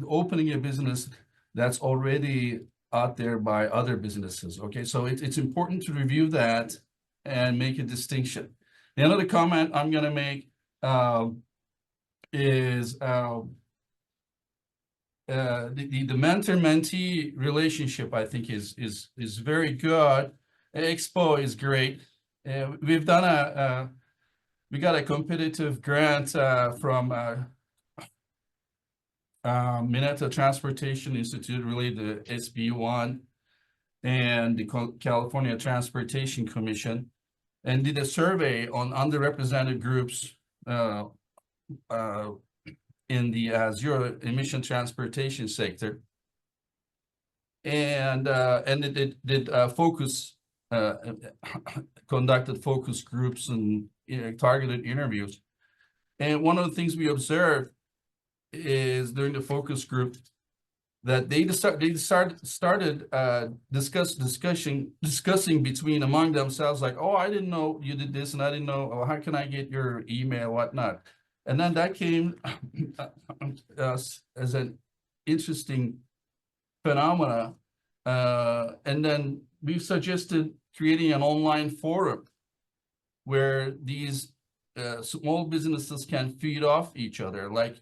opening a business that's already out there by other businesses. Okay, so it's important to review that and make a distinction. The other comment I'm going to make is the mentor-mentee relationship, I think, is very good. Expo is great. We got a competitive grant from Minnesota Transportation Institute related to SB1 and the California Transportation Commission, and did a survey on underrepresented groups in the zero emission transportation sector, and it did focus conducted focus groups and targeted interviews. And one of the things we observed is during the focus group that they started discussing between among themselves, like, oh, I didn't know you did this, and I didn't know, oh, how can I get your email, whatnot. And then that came as an interesting phenomena. And then we've suggested creating an online forum where these small businesses can feed off each other, like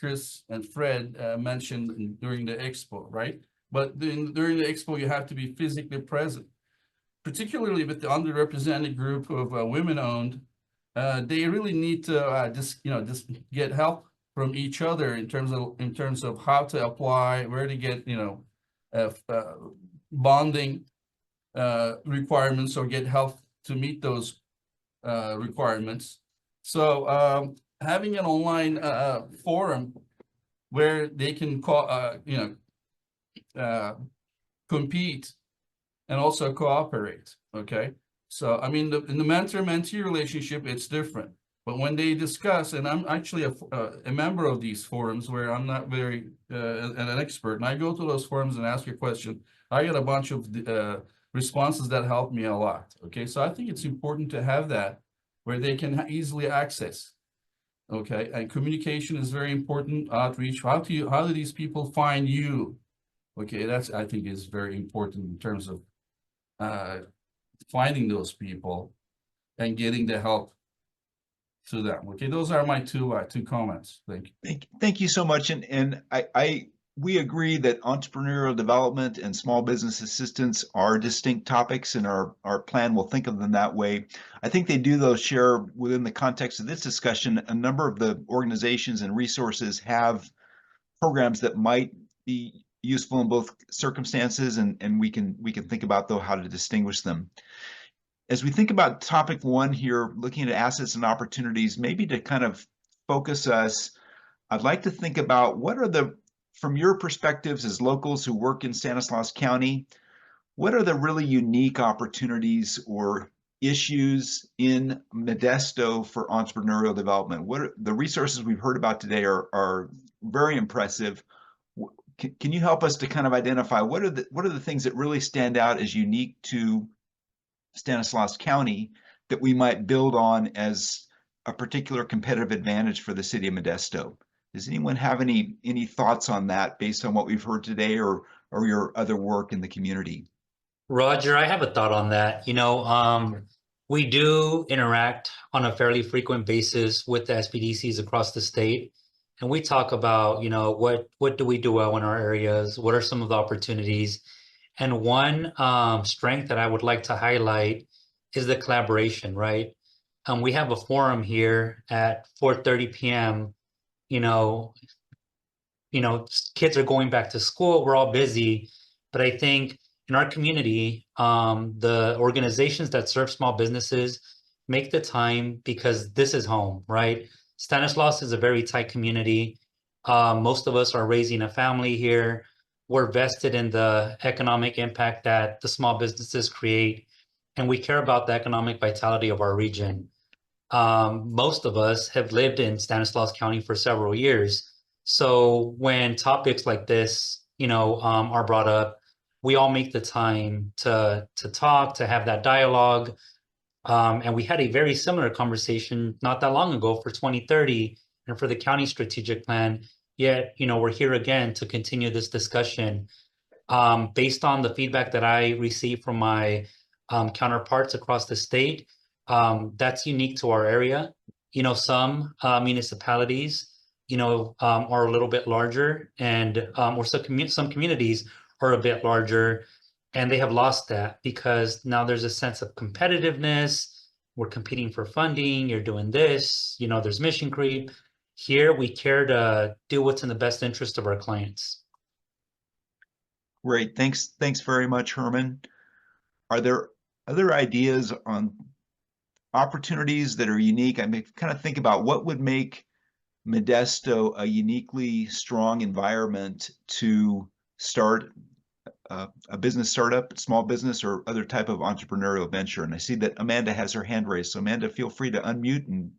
Chris and Fred mentioned during the expo, right? But during the expo, you have to be physically present, particularly with the underrepresented group of women-owned. They really need to just get help from each other in terms of how to apply, where to get bonding requirements, or get help to meet those requirements. So having an online forum where they can compete and also cooperate. Okay. So, I mean, in the mentor-mentee relationship, it's different. But when they discuss, and I'm actually a member of these forums where I'm not very an expert, and I go to those forums and ask a question, I get a bunch of responses that help me a lot. Okay, so I think it's important to have that where they can easily access. Okay, and communication is very important. Outreach. How do these people find you? Okay, that's, I think, is very important in terms of finding those people and getting the help to them. Okay, those are my two comments. Thank you. Thank you so much. And we agree that entrepreneurial development and small business assistance are distinct topics, and our plan will think of them that way. I think they do, though, share within the context of this discussion. A number of the organizations and resources have programs that might be useful in both circumstances, and we can think about, though, how to distinguish them. As we think about topic one here, looking at assets and opportunities, maybe to kind of focus us, I'd like to think about what are from your perspectives as locals who work in Stanislaus County, what are the really unique opportunities or issues in Modesto for entrepreneurial development? What are the resources we've heard about today are very impressive. Can you help us to kind of identify what are the things that really stand out as unique to Stanislaus County that we might build on as a particular competitive advantage for the city of Modesto? Does anyone have any thoughts on that based on what we've heard today, or your other work in the community? Roger, I have a thought on that. We do interact on a fairly frequent basis with the SBDCs across the state. And we talk about, what do we do well in our areas? What are some of the opportunities? And one strength that I would like to highlight is the collaboration, right? we have a forum here at 4:30 p.m. You know, kids are going back to school. We're all busy, but I think in our community, the organizations that serve small businesses make the time because this is home, right? Stanislaus is a very tight community. Most of us are raising a family here. We're vested in the economic impact that the small businesses create, and we care about the economic vitality of our region. Most of us have lived in Stanislaus County for several years. So when topics like this, are brought up, we all make the time to talk, to have that dialogue. And we had a very similar conversation not that long ago for 2030 and for the county strategic plan. Yet, we're here again to continue this discussion. Based on the feedback that I received from my counterparts across the state, that's unique to our area. Some municipalities, are a little bit larger, and or some communities are a bit larger, and they have lost that because now there's a sense of competitiveness. We're competing for funding. You're doing this. There's mission creep. Here, we care to do what's in the best interest of our clients. Great. Thanks very much, Herman. Are there other ideas on opportunities that are unique? I mean, kind of think about what would make Modesto a uniquely strong environment to start a business startup, small business, or other type of entrepreneurial venture. And I see that Amanda has her hand raised. So Amanda, feel free to unmute and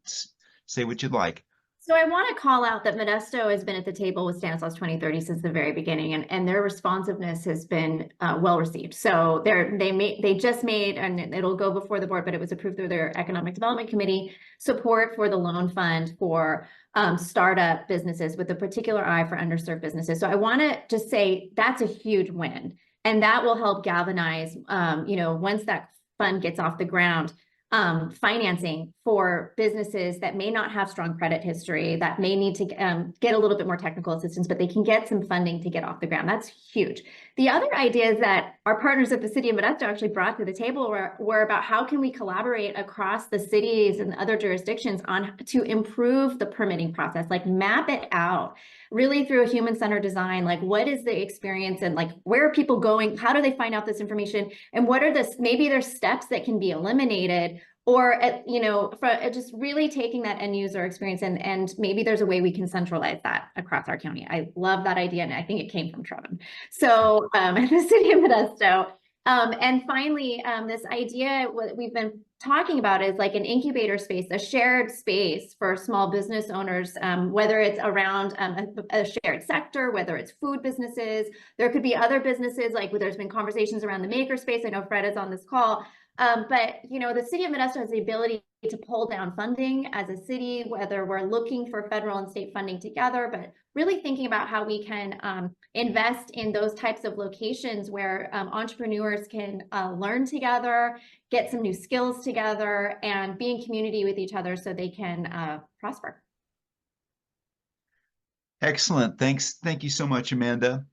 say what you'd like. So I want to call out that Modesto has been at the table with Stanislaus 2030 since the very beginning, and their responsiveness has been well received. So they just made, and it'll go before the board, but it was approved through their Economic Development Committee, support for the loan fund for startup businesses with a particular eye for underserved businesses. So I want to just say that's a huge win, and that will help galvanize, once that fund gets off the ground, financing for businesses that may not have strong credit history, that may need to get a little bit more technical assistance, but they can get some funding to get off the ground. That's huge. The other ideas that our partners at the City of Modesto actually brought to the table were about how can we collaborate across the cities and other jurisdictions to improve the permitting process, like map it out really through a human-centered design, like what is the experience and like where are people going? How do they find out this information? And what are maybe there's steps that can be eliminated, or, just really taking that end user experience and maybe there's a way we can centralize that across our county. I love that idea. And I think it came from Trevin. So at the City of Modesto. And finally, this idea, what we've been talking about is like an incubator space, a shared space for small business owners, whether it's around a shared sector, whether it's food businesses. There could be other businesses, like there's been conversations around the maker space. I know Fred is on this call. But, the City of Modesto has the ability to pull down funding as a city, whether we're looking for federal and state funding together, but really thinking about how we can invest in those types of locations where entrepreneurs can learn together, get some new skills together, and be in community with each other so they can prosper. Excellent. Thank you so much, Amanda.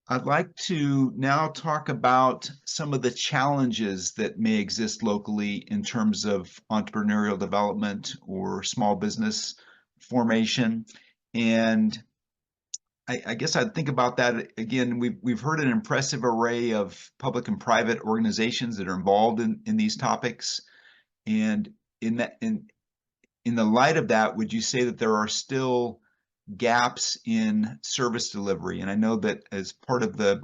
I'd like to now talk about some of the challenges that may exist locally in terms of entrepreneurial development or small business formation. And I guess I'd think about that again. We've heard an impressive array of public and private organizations that are involved in these topics. And in the light of that, would you say that there are still gaps in service delivery? And I know that as part of the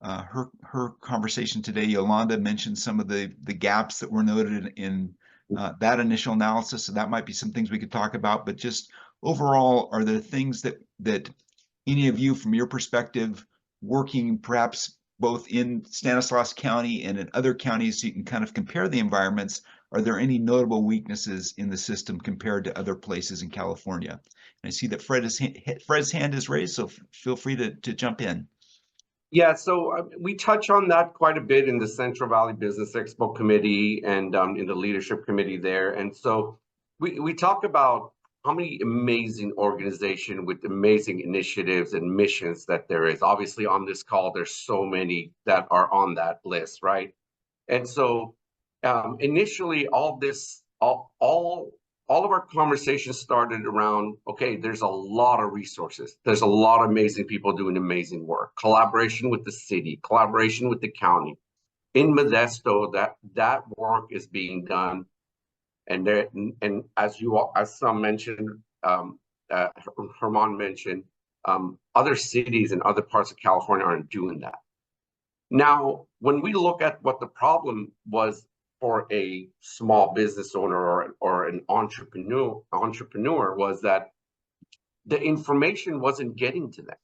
her conversation today, Yolanda mentioned some of the gaps that were noted in that initial analysis. So that might be some things we could talk about. But just overall, are there things that any of you, from your perspective, working perhaps both in Stanislaus County and in other counties, so you can kind of compare the environments, are there any notable weaknesses in the system compared to other places in California? And I see that Fred's hand is raised, so feel free to jump in. Yeah, so we touch on that quite a bit in the Central Valley Business Expo Committee and in the leadership committee there. And so we talk about how many amazing organizations with amazing initiatives and missions that there is. Obviously on this call, there's so many that are on that list, right? And so initially all all of our conversations started around, okay, there's a lot of resources. There's a lot of amazing people doing amazing work. Collaboration with the city, collaboration with the county. In Modesto, that work is being done. And there, and as some mentioned, Herman mentioned, other cities and other parts of California aren't doing that. Now, when we look at what the problem was for a small business owner or an entrepreneur was that the information wasn't getting to them.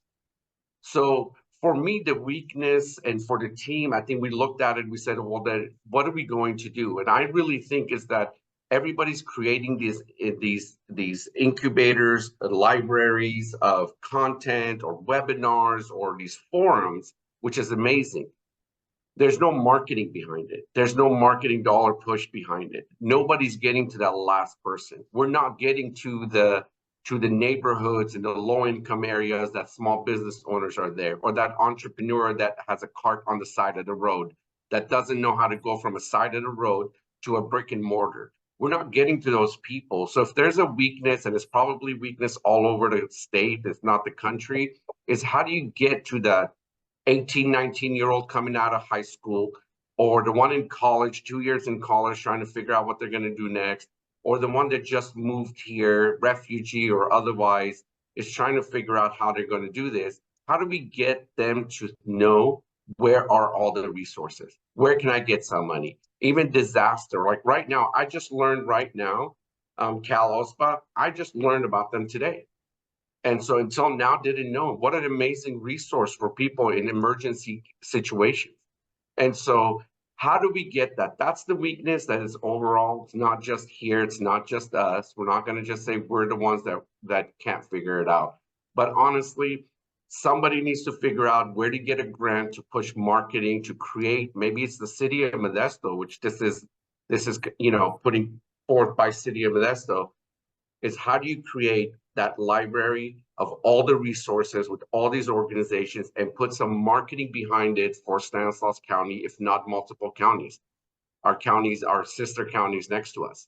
So for me, the weakness, and for the team, I think we looked at it, we said, well, then what are we going to do? And I really think is that everybody's creating these incubators, libraries of content or webinars or these forums, which is amazing. There's no marketing behind it. There's no marketing dollar push behind it. Nobody's getting to that last person. We're not getting to the neighborhoods and the low-income areas that small business owners are there, or that entrepreneur that has a cart on the side of the road that doesn't know how to go from a side of the road to a brick and mortar. We're not getting to those people. So if there's a weakness, and it's probably weakness all over the state, if not the country, is how do you get to the 18, 19-year-old coming out of high school, or the one in college, 2 years in college, trying to figure out what they're going to do next, or the one that just moved here, refugee or otherwise, is trying to figure out how they're going to do this. How do we get them to know where are all the resources? Where can I get some money? Even disaster, like right now, I just learned right now, Cal OSPA, I just learned about them today. And so until now, didn't know. What an amazing resource for people in emergency situations. And so how do we get that? That's the weakness that is overall. It's not just here. It's not just us. We're not going to just say we're the ones that can't figure it out. But honestly, somebody needs to figure out where to get a grant to push marketing, to create. Maybe it's the city of Modesto, which this is, putting forth by city of Modesto, is how do you create that library of all the resources with all these organizations and put some marketing behind it for Stanislaus County, if not multiple counties, our sister counties next to us.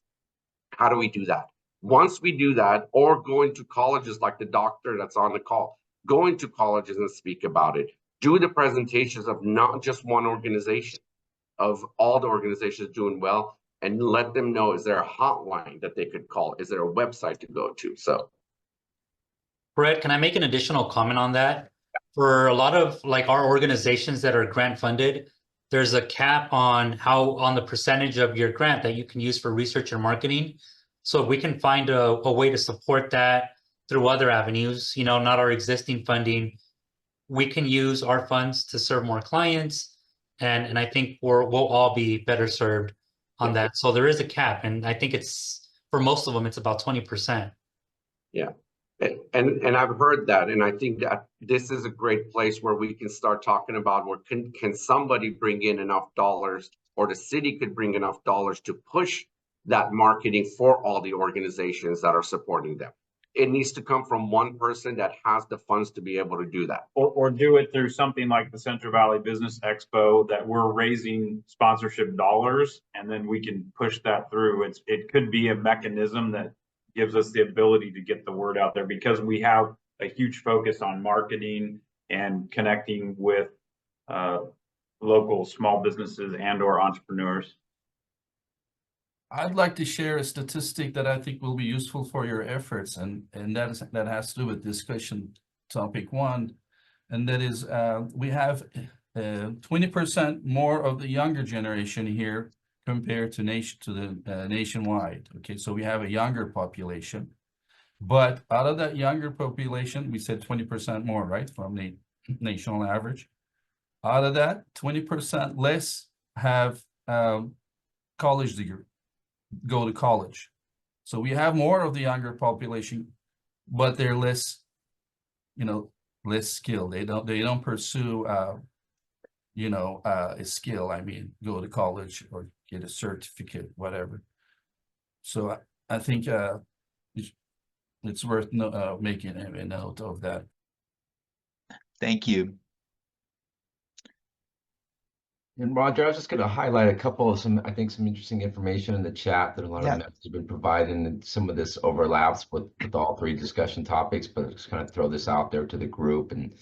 How do we do that? Once we do that, or go into colleges like the doctor that's on the call, go into colleges and speak about it. Do the presentations of not just one organization, of all the organizations doing well, and let them know, is there a hotline that they could call? Is there a website to go to? So, Brett, can I make an additional comment on that? For a lot of like our organizations that are grant funded, there's a cap on the percentage of your grant that you can use for research and marketing. So if we can find a way to support that through other avenues, not our existing funding, we can use our funds to serve more clients. And I think we'll all be better served on that. So there is a cap. And I think it's, for most of them, it's about 20%. Yeah. And I've heard that, and I think that this is a great place where we can start talking about where can somebody bring in enough dollars, or the city could bring enough dollars to push that marketing for all the organizations that are supporting them. It needs to come from one person that has the funds to be able to do that. Or do it through something like the Central Valley Business Expo, that we're raising sponsorship dollars, and then we can push that through. It could be a mechanism that gives us the ability to get the word out there, because we have a huge focus on marketing and connecting with local small businesses and or entrepreneurs. I'd like to share a statistic that I think will be useful for your efforts, and that has to do with discussion topic 1, and that is we have 20% more of the younger generation here compared to the nationwide. Okay, so we have a younger population, but out of that younger population, we said 20% more, right, from the national average. Out of that, 20% less have college degree, go to college. So we have more of the younger population, but they're less, less skilled. They don't pursue a skill. I mean, go to college or get a certificate, whatever. So I think it's worth making a note of that. Thank you. And Roger, I was just going to highlight a couple of some interesting information in the chat that a lot of members have been providing, and some of this overlaps with all three discussion topics, but just kind of throw this out there to the group. And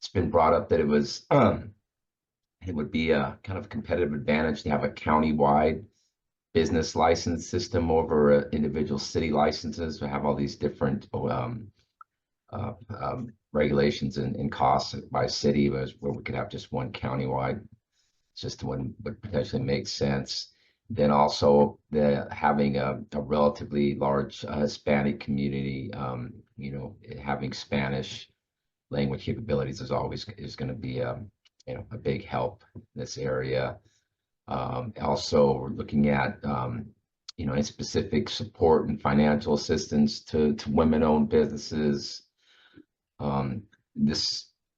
it's been brought up that it would be a kind of competitive advantage to have a county-wide business license system over individual city licenses, to have all these different regulations and costs by city, where we could have just one county-wide system would potentially make sense. Then also having a relatively large Hispanic community, having Spanish language capabilities is going to be a big help in this area. Also, we're looking at any specific support and financial assistance to women-owned businesses.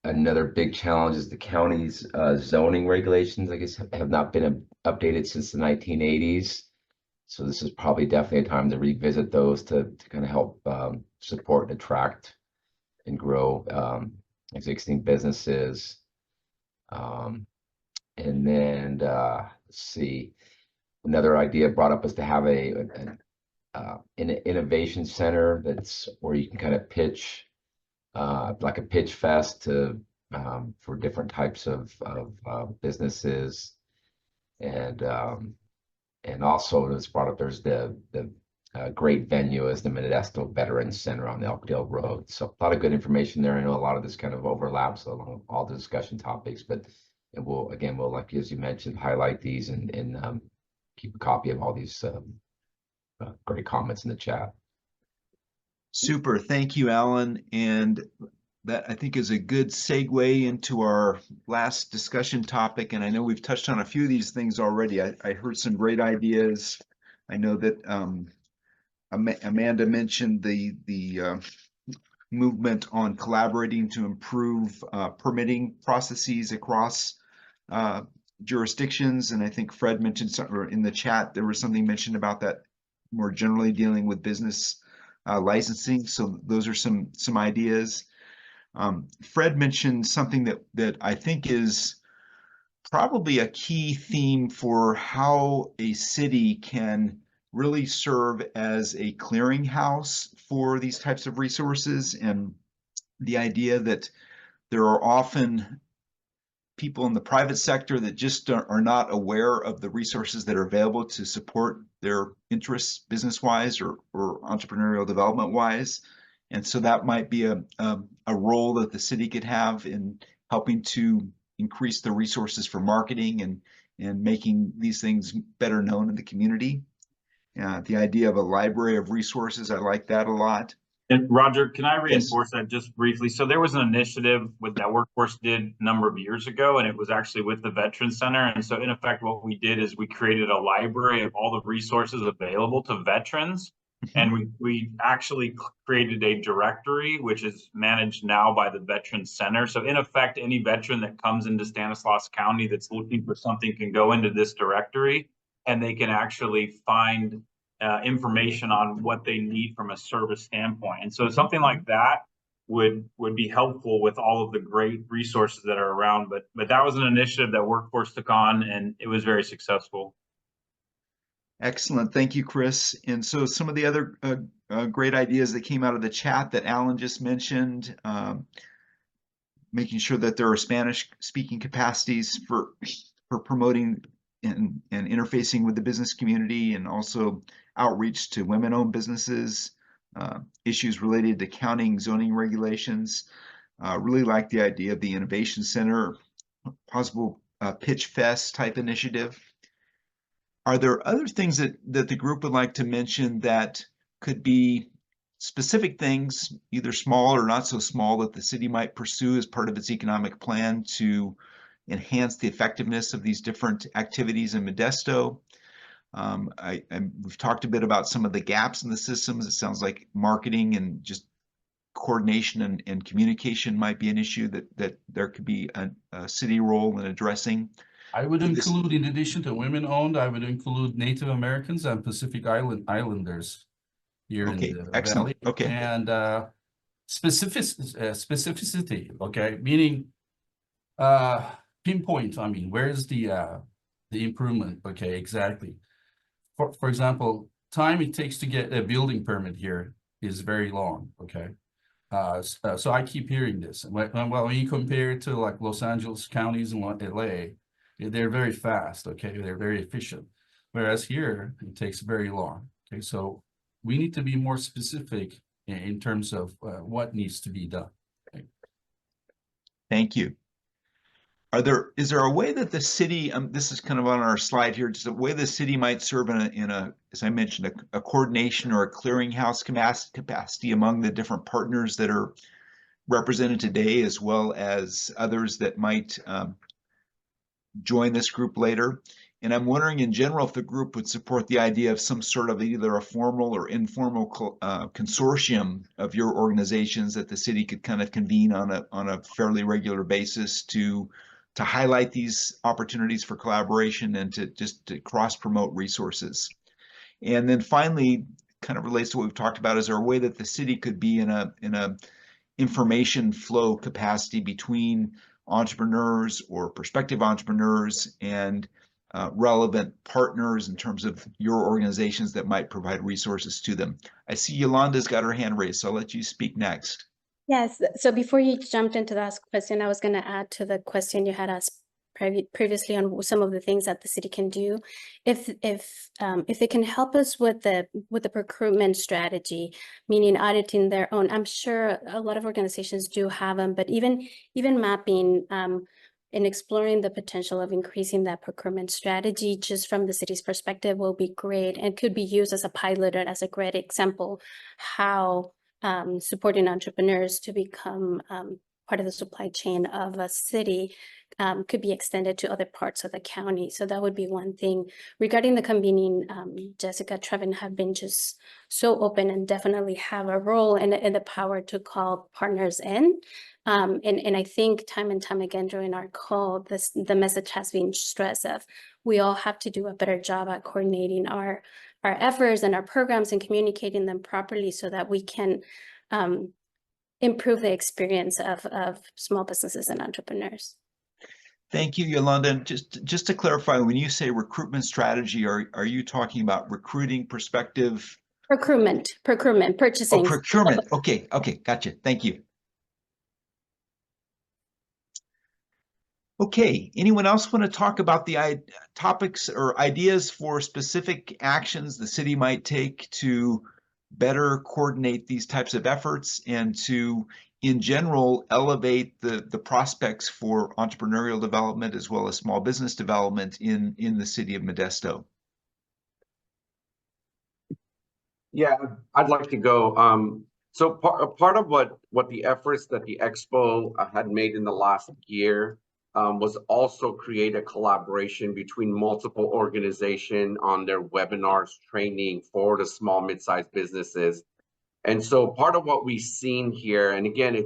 Another big challenge is the county's zoning regulations, I guess, have not been updated since the 1980s. So this is probably definitely a time to revisit those to kind of help support and attract and grow existing businesses. And then let's see, another idea brought up is to have an innovation center that's where you can kind of pitch, like a pitch fest for different types of businesses. And also it's brought up, there's the great venue is the Modesto Veterans Center on Elkdale Road. So a lot of good information there. I know a lot of this kind of overlaps along all the discussion topics, but we'll, like as you mentioned, highlight these and keep a copy of all these great comments in the chat. Super. Thank you, Alan. And that, I think, is a good segue into our last discussion topic. And I know we've touched on a few of these things already. I heard some great ideas. I know that Amanda mentioned the movement on collaborating to improve permitting processes across jurisdictions. And I think Fred mentioned something, or in the chat, there was something mentioned about that more generally dealing with business licensing. So those are some ideas. Fred mentioned something that I think is probably a key theme for how a city can really serve as a clearinghouse for these types of resources, and the idea that there are often people in the private sector that just are not aware of the resources that are available to support their interests business-wise or entrepreneurial development-wise. And so that might be a role that the city could have in helping to increase the resources for marketing and making these things better known in the community. The idea of a library of resources, I like that a lot. And Roger, can I reinforce that just briefly? So there was an initiative that Workforce did a number of years ago, and it was actually with the Veterans Center. And so in effect, what we did is we created a library of all the resources available to veterans. And we actually created a directory, which is managed now by the Veterans Center. So in effect, any veteran that comes into Stanislaus County that's looking for something can go into this directory, and they can actually find information on what they need from a service standpoint. And so something like that would be helpful with all of the great resources that are around. But that was an initiative that Workforce took on, and it was very successful. Excellent. Thank you, Chris. And so some of the other great ideas that came out of the chat that Alan just mentioned, making sure that there are Spanish speaking capacities for promoting and interfacing with the business community, and also outreach to women-owned businesses, issues related to county zoning regulations. Really like the idea of the Innovation Center, possible pitch fest type initiative. Are there other things that the group would like to mention that could be specific things, either small or not so small, that the city might pursue as part of its economic plan to enhance the effectiveness of these different activities in Modesto? We've talked a bit about some of the gaps in the systems. It sounds like marketing and just coordination and communication might be an issue that there could be a city role in addressing. I would include, in addition to women-owned, I would include Native Americans and Pacific Islanders here in the excellent. valley. Okay. And specificity, okay, meaning pinpoint, I mean, where's the improvement? Okay, exactly. For example, time it takes to get a building permit here is very long, okay? So I keep hearing this. When you compare it to like Los Angeles counties and LA, they're very fast, okay? They're very efficient. Whereas here, it takes very long, okay? So we need to be more specific in terms of what needs to be done. Okay? Thank you. Is there a way that the city, this is kind of on our slide here, just a way the city might serve in a, as I mentioned, a coordination or a clearinghouse capacity among the different partners that are represented today, as well as others that might join this group later? And I'm wondering in general if the group would support the idea of some sort of either a formal or informal consortium of your organizations that the city could kind of convene on a fairly regular basis to highlight these opportunities for collaboration and to cross promote resources. And then finally, kind of relates to what we've talked about, is there a way that the city could be in a information flow capacity between entrepreneurs or prospective entrepreneurs and relevant partners in terms of your organizations that might provide resources to them? I see Yolanda's got her hand raised, so I'll let you speak next. Yes, so before you jumped into that question, I was going to add to the question you had asked previously on some of the things that the city can do. If they can help us with the procurement strategy, meaning auditing their own, I'm sure a lot of organizations do have them, but even mapping and exploring the potential of increasing that procurement strategy just from the city's perspective will be great, and could be used as a pilot or as a great example how supporting entrepreneurs to become part of the supply chain of a city could be extended to other parts of the county. So that would be one thing. Regarding the convening, Jessica, Trevin have been just so open and definitely have a role and the power to call partners in. And I think time and time again during our call, the message has been stressed of we all have to do a better job at coordinating our efforts and our programs and communicating them properly so that we can improve the experience of small businesses and entrepreneurs. Thank you, Yolanda. And just to clarify, when you say recruitment strategy, are you talking about recruiting prospective? Procurement, purchasing. Oh, procurement. Okay, gotcha. Thank you. Okay, anyone else want to talk about the topics or ideas for specific actions the city might take to better coordinate these types of efforts and to, in general, elevate the prospects for entrepreneurial development as well as small business development in the city of Modesto? Yeah, I'd like to go. So part of what the efforts that the Expo had made in the last year was also create a collaboration between multiple organizations on their webinars, training for the small, mid-sized businesses. And so part of what we've seen here, and again,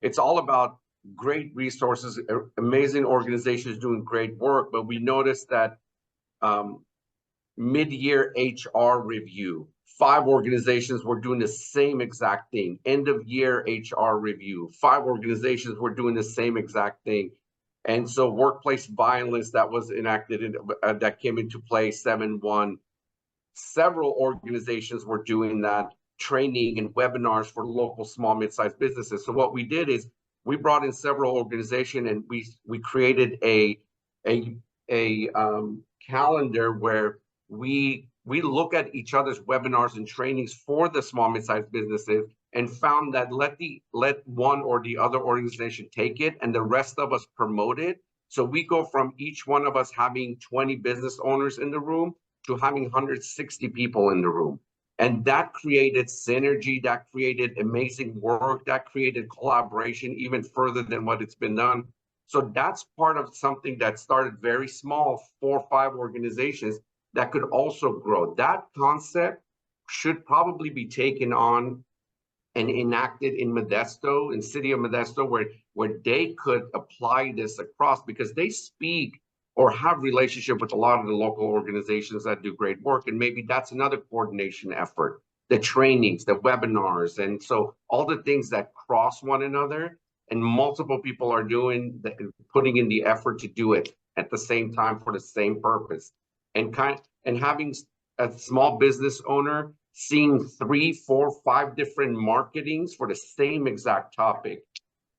it's all about great resources, amazing organizations doing great work, but we noticed that mid-year HR review, 5 organizations were doing the same exact thing. End of year HR review, 5 organizations were doing the same exact thing. And so workplace violence that was enacted, that came into play 7/1, several organizations were doing that, training and webinars for local small, mid-sized businesses. So what we did is we brought in several organizations and we created a calendar where we look at each other's webinars and trainings for the small, mid-sized businesses, and found that let one or the other organization take it and the rest of us promote it. So we go from each one of us having 20 business owners in the room to having 160 people in the room. And that created synergy, that created amazing work, that created collaboration even further than what it's been done. So that's part of something that started very small, 4 or 5 organizations that could also grow. That concept should probably be taken on and enacted in Modesto, in city of Modesto, where they could apply this across, because they speak or have relationship with a lot of the local organizations that do great work. And maybe that's another coordination effort, the trainings, the webinars. And so all the things that cross one another and multiple people are putting in the effort to do it at the same time for the same purpose. And having a small business owner seeing 3, 4, 5 different marketings for the same exact topic.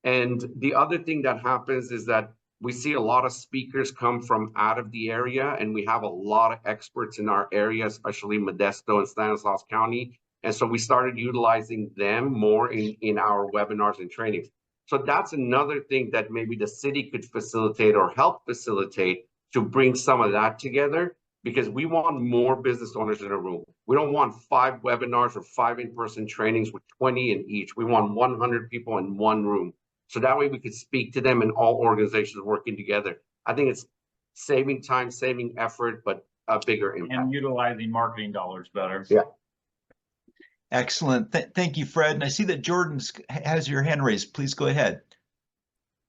And the other thing that happens is that we see a lot of speakers come from out of the area, and we have a lot of experts in our area, especially Modesto and Stanislaus County. And so we started utilizing them more in our webinars and trainings. So that's another thing that maybe the city could facilitate or help facilitate to bring some of that together, because we want more business owners in a room. We don't want 5 webinars or 5 in-person trainings with 20 in each. We want 100 people in one room. So that way we could speak to them and all organizations working together. I think it's saving time, saving effort, but a bigger impact. And utilizing marketing dollars better. Yeah. Excellent. Thank you, Fred. And I see that Jordan has your hand raised. Please go ahead.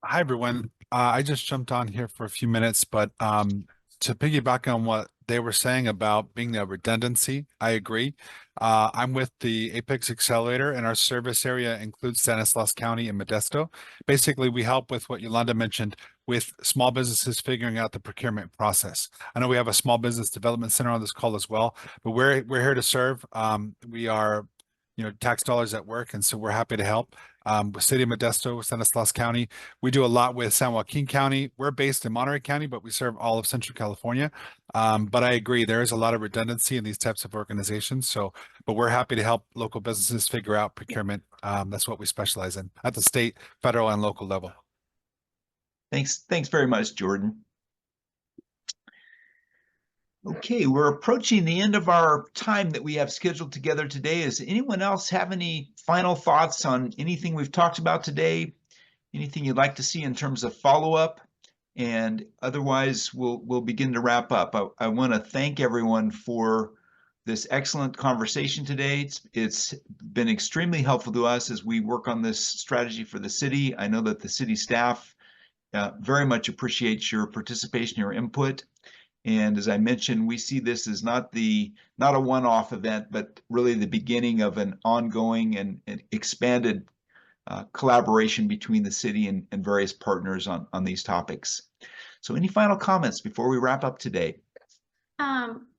Hi, everyone. I just jumped on here for a few minutes, but to piggyback on what they were saying about being a redundancy, I agree. I'm with the Apex Accelerator, and our service area includes Stanislaus County and Modesto. Basically, we help with what Yolanda mentioned with small businesses figuring out the procurement process. I know we have a small business development center on this call as well, but we're here to serve. We are, tax dollars at work, and so we're happy to help. With City of Modesto, Stanislaus County, we do a lot with San Joaquin County. We're based in Monterey County, but we serve all of Central California. But I agree, there is a lot of redundancy in these types of organizations. But we're happy to help local businesses figure out procurement. That's what we specialize in at the state, federal, and local level. Thanks very much, Jordan. Okay, we're approaching the end of our time that we have scheduled together today. Does anyone else have any final thoughts on anything we've talked about today? Anything you'd like to see in terms of follow-up? And otherwise, we'll begin to wrap up. I want to thank everyone for this excellent conversation today. It's been extremely helpful to us as we work on this strategy for the city. I know that the city staff very much appreciates your participation, your input. And as I mentioned, we see this as not a one-off event, but really the beginning of an ongoing and expanded collaboration between the city and various partners on these topics. So any final comments before we wrap up today?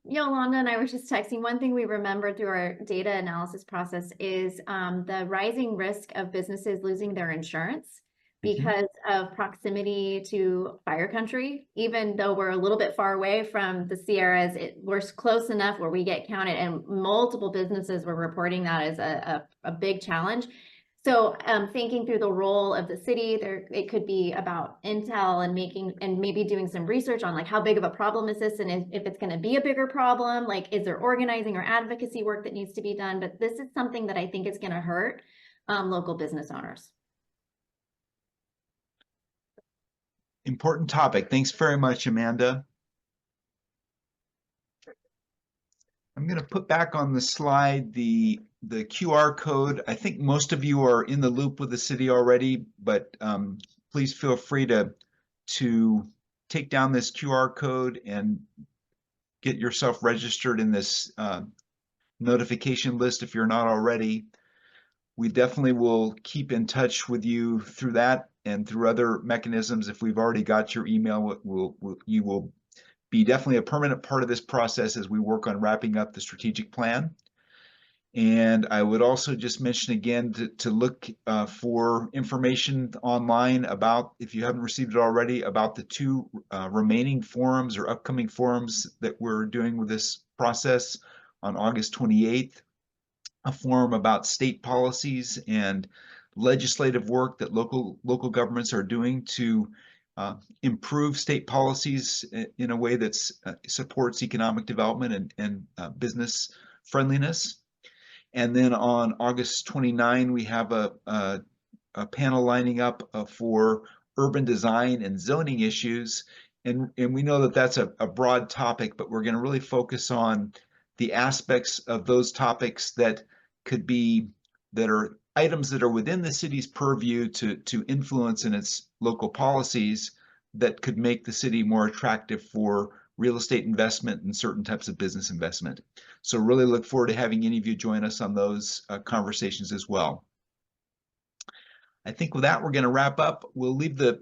Yolanda and I were just texting. One thing we remembered through our data analysis process is the rising risk of businesses losing their insurance because of proximity to fire country. Even though we're a little bit far away from the Sierras, we're close enough where we get counted, and multiple businesses were reporting that as a big challenge. So thinking through the role of the city, it could be about intel and maybe doing some research on like how big of a problem is this, and if it's going to be a bigger problem, like is there organizing or advocacy work that needs to be done? But this is something that I think is going to hurt local business owners. Important topic. Thanks very much, Amanda. I'm going to put back on the slide the QR code. I think most of you are in the loop with the city already, but please feel free to take down this QR code and get yourself registered in this notification list if you're not already. We definitely will keep in touch with you through that and through other mechanisms. If we've already got your email, you will be definitely a permanent part of this process as we work on wrapping up the strategic plan. And I would also just mention again to look for information online about, if you haven't received it already, about the 2 remaining forums or upcoming forums that we're doing with this process on August 28th. A forum about state policies and legislative work that local governments are doing to improve state policies in a way that supports economic development and business friendliness. And then on August 29, we have a panel lining up for urban design and zoning issues. And we know that that's a broad topic, but we're going to really focus on the aspects of those topics that are items that are within the city's purview to influence in its local policies that could make the city more attractive for real estate investment and certain types of business investment. So really look forward to having any of you join us on those conversations as well. I think with that, we're going to wrap up. We'll leave the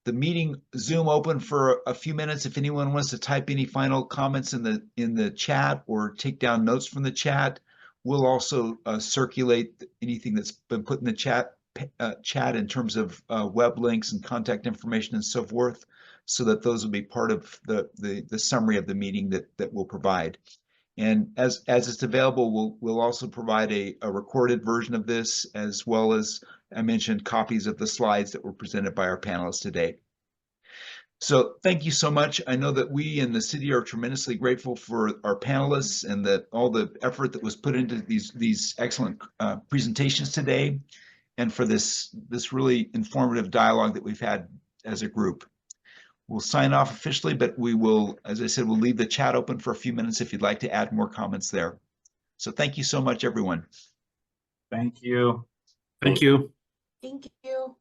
meeting Zoom open for a few minutes. If anyone wants to type any final comments in the chat or take down notes from the chat, we'll also circulate anything that's been put in the chat in terms of web links and contact information and so forth, so that those will be part of the summary of the meeting that we'll provide. And as it's available, we'll also provide a recorded version of this, as well as I mentioned copies of the slides that were presented by our panelists today. So thank you so much. I know that we in the city are tremendously grateful for our panelists and all the effort that was put into these excellent presentations today, and for this really informative dialogue that we've had as a group. We'll sign off officially, but we will, as I said, we'll leave the chat open for a few minutes if you'd like to add more comments there. So thank you so much, everyone. Thank you. Thank you. Thank you.